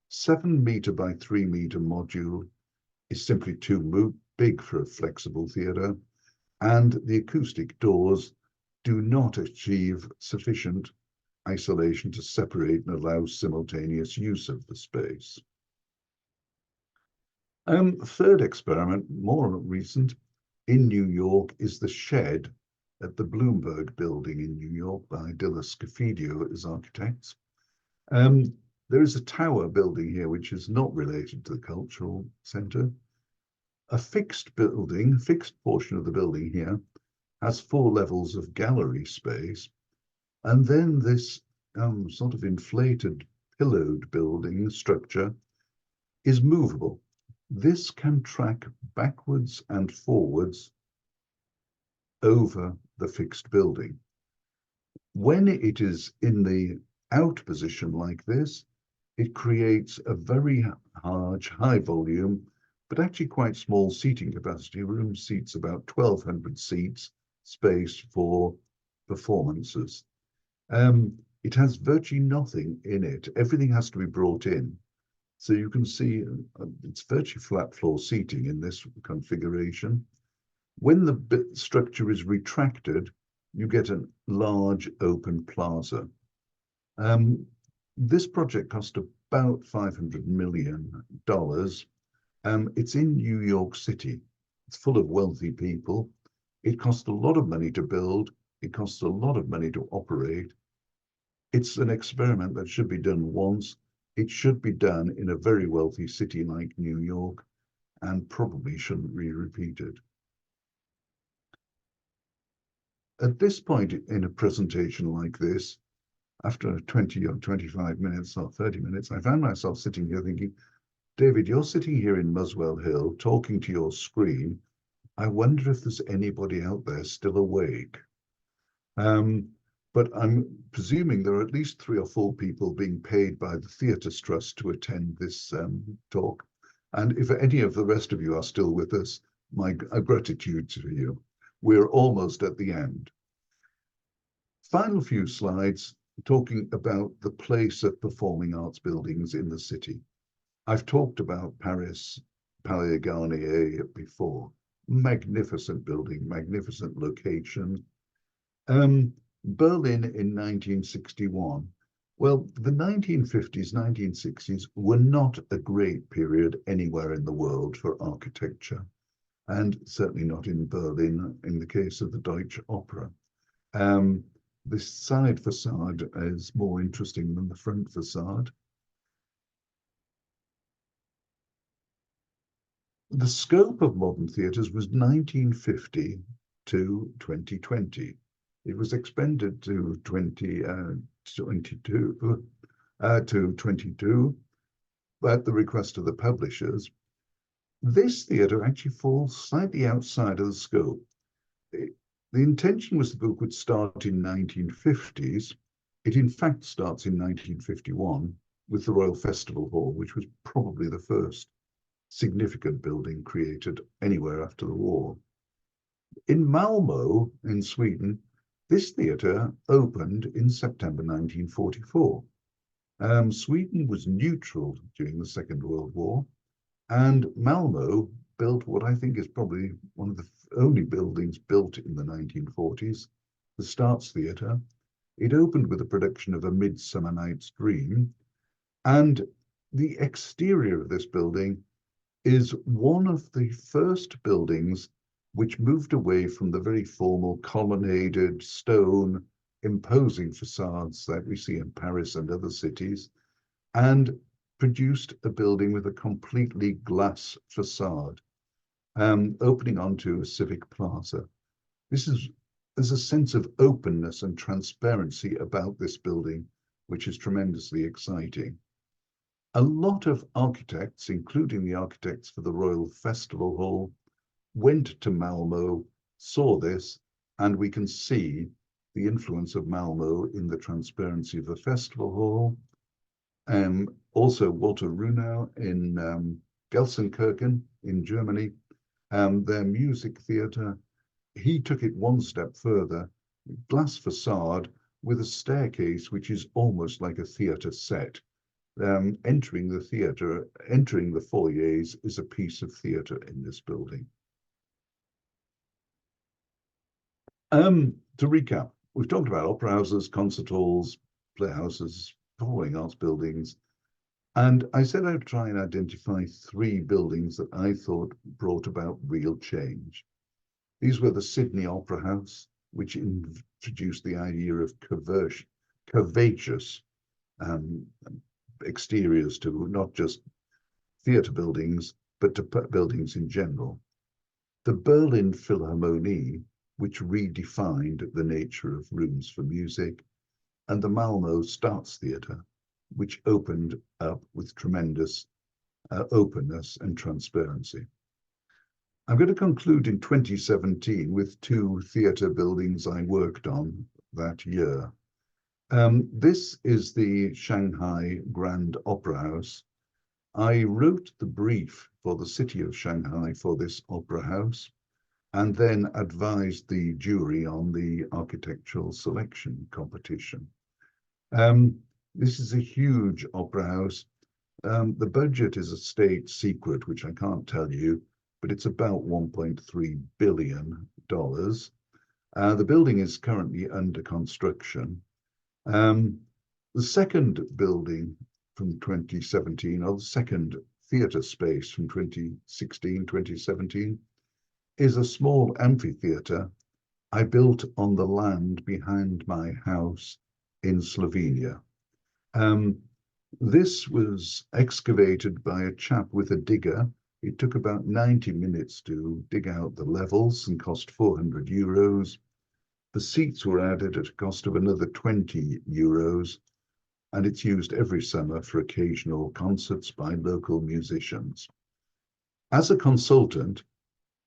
7 meter by 3 meter module is simply too big for a flexible theatre, and the acoustic doors do not achieve sufficient isolation to separate and allow simultaneous use of the space. Third experiment, more recent, in New York, is the shed at the Bloomberg building in New York by Dilla Scofidio as architects. There is a tower building here which is not related to the cultural centre. A fixed portion of the building here has 4 levels of gallery space, and then this sort of inflated pillowed building structure is movable. This can track backwards and forwards over the fixed building. When it is in the out position like this, it creates a very large, high volume, but actually quite small seating capacity. Room seats about 1,200 seats, space for performances. It has virtually nothing in it. Everything has to be brought in. So you can see it's virtually flat floor seating in this configuration. When the structure is retracted, you get a large open plaza. This project cost about $500 million. It's in New York City. It's full of wealthy people. It costs a lot of money to build. It costs a lot of money to operate. It's an experiment that should be done once. It should be done in a very wealthy city like New York, and probably shouldn't be repeated. At this point in a presentation like this, after 20 or 25 minutes or 30 minutes, I found myself sitting here thinking, David, you're sitting here in Muswell Hill talking to your screen. I wonder if there's anybody out there still awake. But I'm presuming there are at least 3 or 4 people being paid by the Theatres Trust to attend this talk. And if any of the rest of you are still with us, my gratitude to you. We're almost at the end. Final few slides talking about the place of performing arts buildings in the city. I've talked about Paris, Palais Garnier before. Magnificent building, magnificent location. Berlin in 1961. Well, the 1950s, 1960s were not a great period anywhere in the world for architecture, and certainly not in Berlin in the case of the Deutsche Opera. The side facade is more interesting than the front facade. The scope of modern theatres was 1950 to 2020. It was expanded to 2022 at the request of the publishers. This theatre actually falls slightly outside of the scope. The intention was the book would start in 1950s. It in fact starts in 1951 with the Royal Festival Hall, which was probably the first significant building created anywhere after the war. In Malmö, in Sweden, this theatre opened in September 1944. Sweden was neutral during the Second World War, and Malmö built what I think is probably one of the only buildings built in the 1940s, the Staats Theatre. It opened with a production of A Midsummer Night's Dream, and the exterior of this building is one of the first buildings which moved away from the very formal colonnaded stone imposing facades that we see in Paris and other cities, and produced a building with a completely glass facade, opening onto a civic plaza. There's a sense of openness and transparency about this building, which is tremendously exciting. A lot of architects, including the architects for the Royal Festival Hall, went to Malmö, saw this, and we can see the influence of Malmö in the transparency of the festival hall. Also Walter Runau in Gelsenkirchen in Germany, their music theatre. He took it one step further, glass facade with a staircase which is almost like a theatre set. Entering the theatre, entering the foyers is a piece of theatre in this building. To recap, we've talked about opera houses, concert halls, playhouses, performing arts buildings, and I said I'd try and identify 3 buildings that I thought brought about real change. These were the Sydney Opera House, which introduced the idea of curvaceous exteriors to not just theatre buildings, but to buildings in general. The Berlin Philharmonie, which redefined the nature of rooms for music, and the Malmo Staatstheater, which opened up with tremendous openness and transparency. I'm going to conclude in 2017 with 2 theatre buildings I worked on that year. This is the Shanghai Grand Opera House. I wrote the brief for the city of Shanghai for this opera house, and then advised the jury on the architectural selection competition. This is a huge opera house. The budget is a state secret, which I can't tell you, but it's about $1.3 billion. The building is currently under construction. The second building from 2017, or the second theatre space from 2016, 2017, is a small amphitheatre I built on the land behind my house in Slovenia. This was excavated by a chap with a digger. It took about 90 minutes to dig out the levels and cost €400. The seats were added at a cost of another €20, and it's used every summer for occasional concerts by local musicians. As a consultant,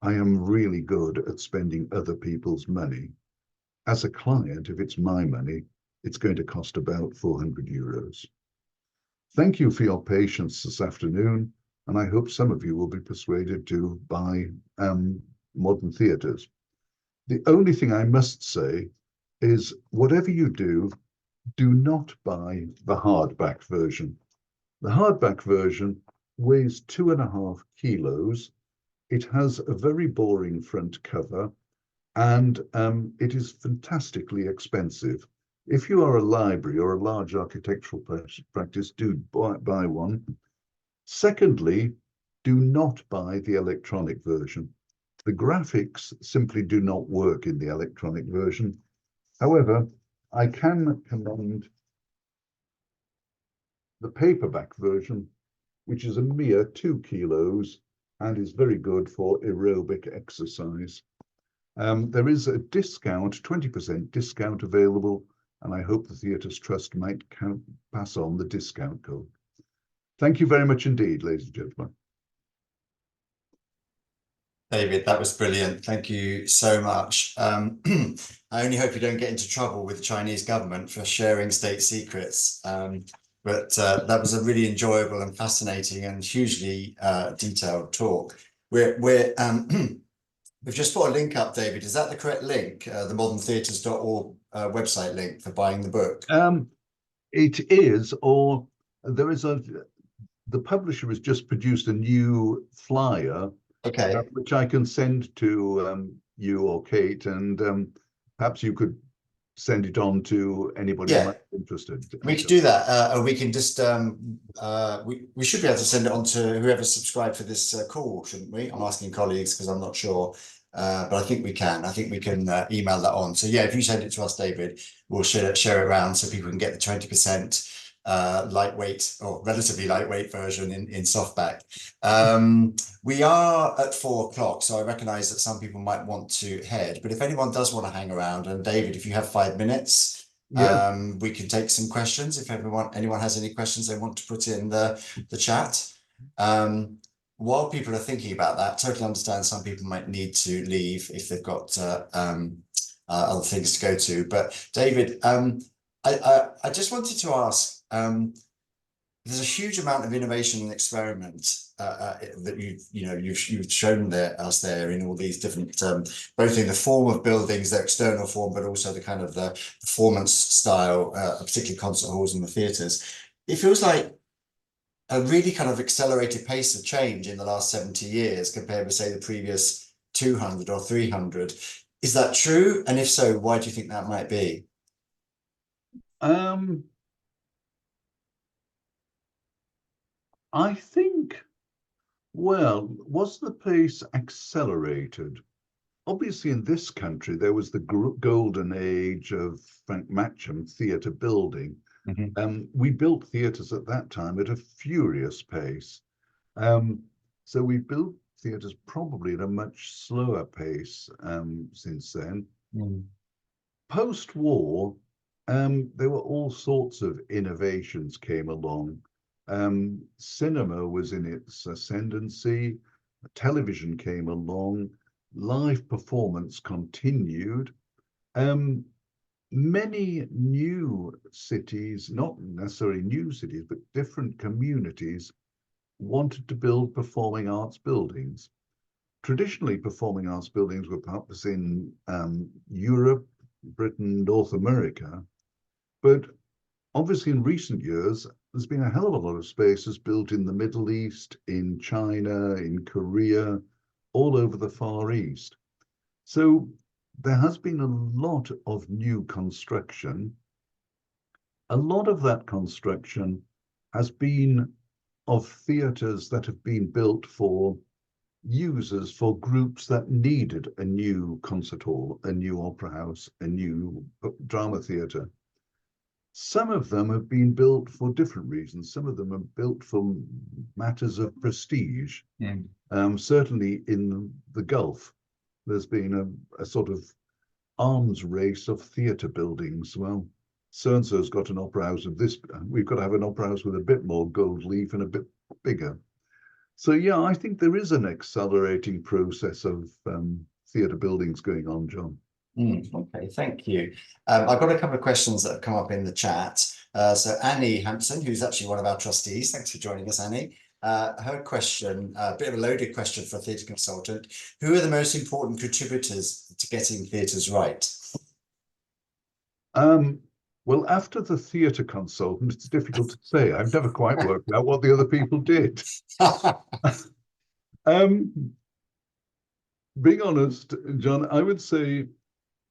I am really good at spending other people's money. As a client, if it's my money, it's going to cost about €400. Thank you for your patience this afternoon, and I hope some of you will be persuaded to buy modern theatres. The only thing I must say is, whatever you do, do not buy the hardback version. The hardback version weighs 2.5 kilos. It has a very boring front cover, and it is fantastically expensive. If you are a library or a large architectural practice, do buy one. Secondly, do not buy the electronic version. The graphics simply do not work in the electronic version. However, I can commend the paperback version, which is a mere 2 kilos and is very good for aerobic exercise. There is a discount, 20% discount available, and I hope the Theatres Trust might pass on the discount code. Thank you very much indeed, ladies and gentlemen. David, that was brilliant. Thank you so much. I only hope you don't get into trouble with the Chinese government for sharing state secrets. But that was a really enjoyable and fascinating and hugely detailed talk. We've just put a link up, David. Is that the correct link? The moderntheatres.org website link for buying the book? It is, or there is the publisher has just produced a new flyer, okay, which I can send to you or Kate, and perhaps you could send it on to anybody who might be interested. We could do that, or we can just we should be able to send it on to whoever subscribed for this call, shouldn't we? I'm asking colleagues because I'm not sure, but I think we can. I think we can email that on. So yeah, if you send it to us, David, we'll share it around so people can get the 20% lightweight or relatively lightweight version in softback. We are at 4 o'clock, so I recognize that some people might want to head, but if anyone does want to hang around, and David, if you have 5 minutes, we can take some questions if anyone has any questions they want to put in the chat. While people are thinking about that, totally understand some people might need to leave if they've got other things to go to. But David, I just wanted to ask, there's a huge amount of innovation and experiment that you've shown us there in all these different, both in the form of buildings, their external form, but also the kind of the performance style, particularly concert halls and the theatres. It feels like a really kind of accelerated pace of change in the last 70 years compared with, say, the previous 200 or 300. Is that true? And if so, why do you think that might be? I think, well, was the pace accelerated? Obviously, in this country, there was the golden age of Frank Matcham theatre building. We built theatres at that time at a furious pace. So we built theatres probably at a much slower pace since then. Post-war, there were all sorts of innovations came along. Cinema was in its ascendancy, television came along, live performance continued. Many new cities, not necessarily new cities, but different communities wanted to build performing arts buildings. Traditionally, performing arts buildings were perhaps in Europe, Britain, North America, but obviously in recent years, there's been a hell of a lot of spaces built in the Middle East, in China, in Korea, all over the Far East. So there has been a lot of new construction. A lot of that construction has been of theatres that have been built for users, for groups that needed a new concert hall, a new opera house, a new drama theatre. Some of them have been built for different reasons. Some of them are built for matters of prestige. Certainly in the Gulf, there's been a sort of arms race of theatre buildings. Well, so-and-so's got an opera house of this, we've got to have an opera house with a bit more gold leaf and a bit bigger. So yeah, I think there is an accelerating process of theatre buildings going on, John. Okay, thank you. I've got a couple of questions that have come up in the chat. So Annie Hampson, who's actually one of our trustees, thanks for joining us, Annie. Her question, a bit of a loaded question for a theatre consultant. Who are the most important contributors to getting theatres right? Well, after the theatre consultant, it's difficult to say. I've never quite worked out what the other people did. Being honest, John, I would say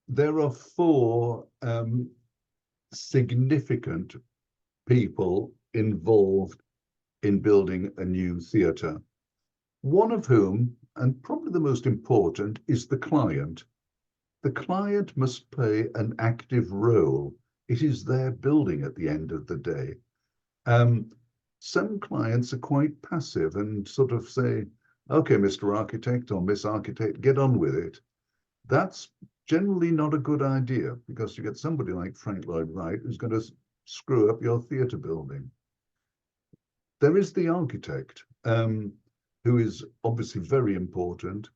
there are four significant people involved in building a new theatre. One of whom, and probably the most important, is the client. The client must play an active role. It is their building at the end of the day. Some clients are quite passive and sort of say, okay, Mr. Architect or Miss Architect, get on with it. That's generally not a good idea, because you get somebody like Frank Lloyd Wright who's going to screw up your theatre building. There is the architect, who is obviously very important.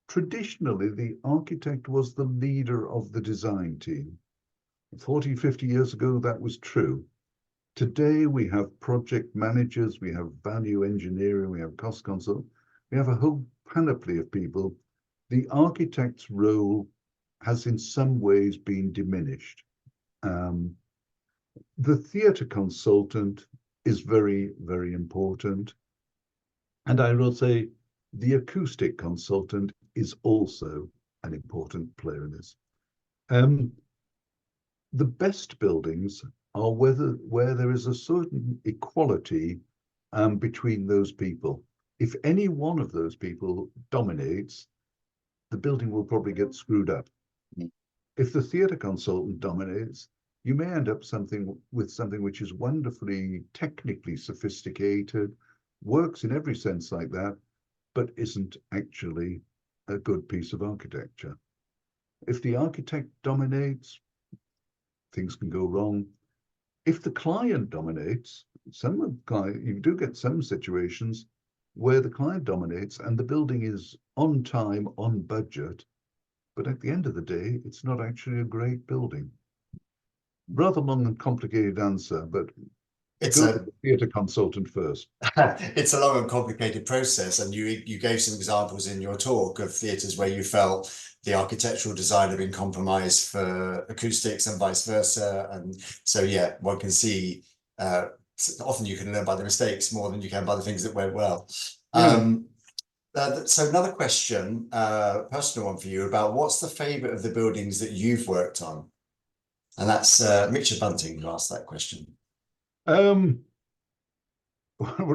Traditionally, the architect was the leader of the design team. 40, 50 years ago, that was true. Today, we have project managers, we have value engineering, we have cost consult, we have a whole panoply of people. The architect's role has in some ways been diminished. The theatre consultant is very, very important. And I will say the acoustic consultant is also an important player in this. The best buildings are where there is a certain equality between those people. If any one of those people dominates, the building will probably get screwed up. If the theatre consultant dominates, you may end up with something which is wonderfully technically sophisticated, works in every sense like that, but isn't actually a good piece of architecture. If the architect dominates, things can go wrong. If the client dominates, you do get some situations where the client dominates and the building is on time, on budget, but at the end of the day, it's not actually a great building. Rather long and complicated answer, but It's go to a the theatre consultant first. it's a long and complicated process, and you gave some examples in your talk of theatres where you felt the architectural design had been compromised for acoustics and vice versa. And so, yeah, one can see often you can learn by the mistakes more than you can by the things that went well. Yeah. So another question, personal one for you, about what's the favourite of the buildings that you've worked on? And that's Richard Bunting who asked that question. What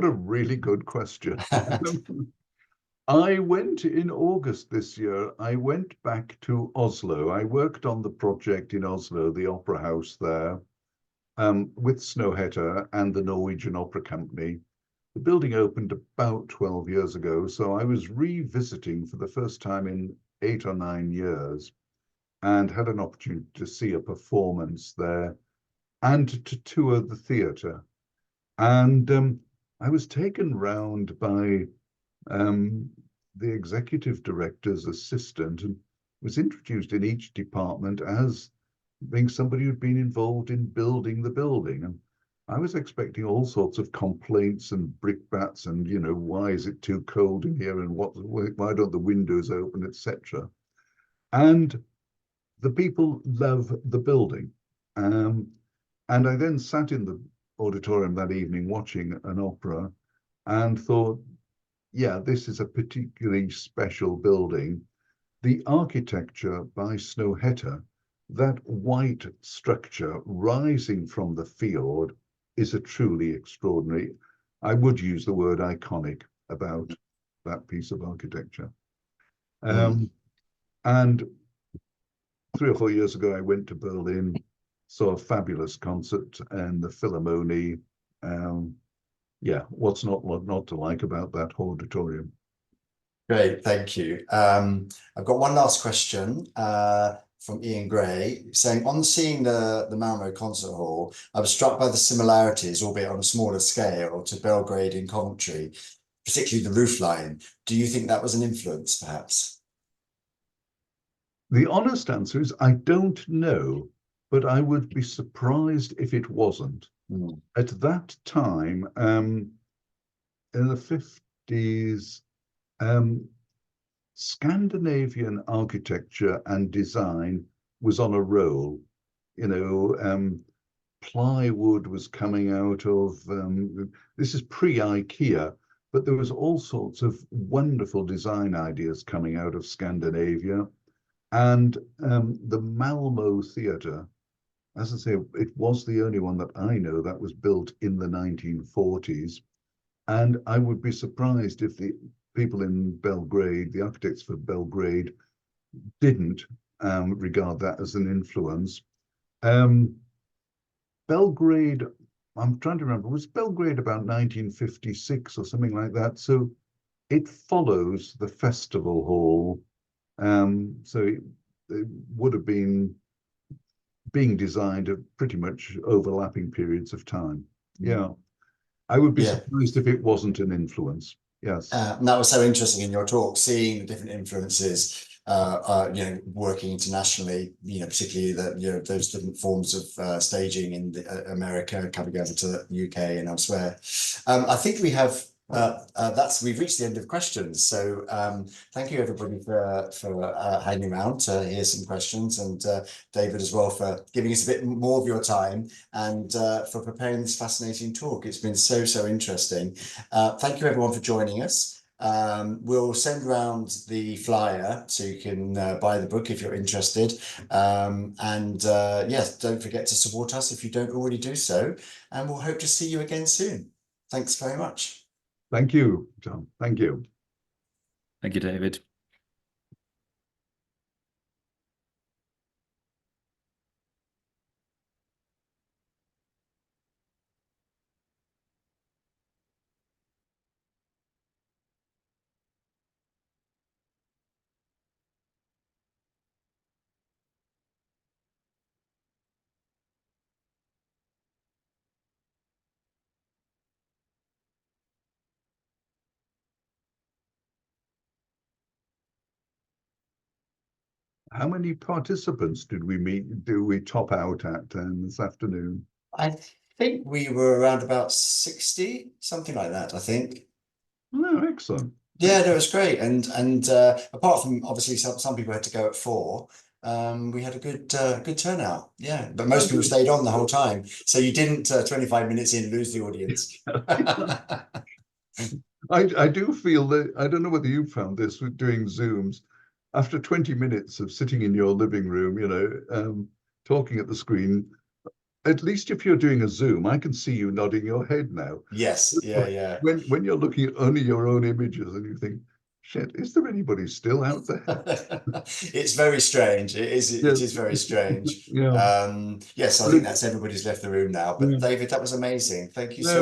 a really good question. I went in August this year, I went back to Oslo. I worked on the project in Oslo, the opera house there, with Snøhetta and the Norwegian Opera Company. The building opened about 12 years ago, so I was revisiting for the first time in 8 or 9 years and had an opportunity to see a performance there and to tour the theatre. And I was taken round by the executive director's assistant and was introduced in each department as being somebody who'd been involved in building the building. And I was expecting all sorts of complaints and brickbats and, why is it too cold in here and why don't the windows open, etc. And the people love the building. And I then sat in the auditorium that evening watching an opera and thought, yeah, this is a particularly special building. The architecture by Snøhetta, that white structure rising from the fjord, is a truly extraordinary. I would use the word iconic about that piece of architecture. Mm. And 3 or 4 years ago, I went to Berlin, saw a fabulous concert and the Philharmonie. Yeah, what's not to like about that auditorium? Great, thank you. I've got one last question from Ian Gray saying, on seeing the Malmo Concert Hall, I was struck by the similarities, albeit on a smaller scale, to Belgrade in Coventry, particularly the roofline. Do you think that was an influence, perhaps? The honest answer is I don't know, but I would be surprised if it wasn't. Mm. At that time, in the 50s, Scandinavian architecture and design was on a roll. Plywood was coming out of, this is pre-IKEA, but there was all sorts of wonderful design ideas coming out of Scandinavia. And the Malmo Theatre, as I say, it was the only one that I know that was built in the 1940s. And I would be surprised if the people in Belgrade, the architects for Belgrade, didn't regard that as an influence. Belgrade, I'm trying to remember, was Belgrade about 1956 or something like that? So it follows the festival hall. So it would have been being designed at pretty much overlapping periods of time. Yeah. I would be Yeah. surprised if it wasn't an influence. Yes. And that was so interesting in your talk, seeing the different influences, working internationally, particularly those different forms of staging in America, coming over to the UK and elsewhere. I think we have we've reached the end of questions. So thank you everybody for hanging around to hear some questions, and David as well for giving us a bit more of your time and for preparing this fascinating talk. It's been so interesting. Thank you everyone for joining us. We'll send around the flyer so you can buy the book if you're interested. Yes, don't forget to support us if you don't already do so. And we'll hope to see you again soon. Thanks very much. Thank you, John. Thank you. Thank you, David. How many participants do we top out at this afternoon? I think we were around about 60, something like that, I think. Oh, excellent. Yeah, no, it was great. And apart from obviously some people had to go at 4, we had a good turnout. Yeah, but most people stayed on the whole time. So you didn't 25 minutes in lose the audience. I do feel that, I don't know whether you found this with doing Zooms, after 20 minutes of sitting in your living room, you know, talking at the screen, at least if you're doing a Zoom, I can see you nodding your head now. Yes, yeah. When you're looking at only your own images and you think, shit, is there anybody still out there? It's very strange. It Yes. is very strange. Yeah. Yes, I think that's everybody's left the room now. But Yeah. David, that was amazing. Thank you No, so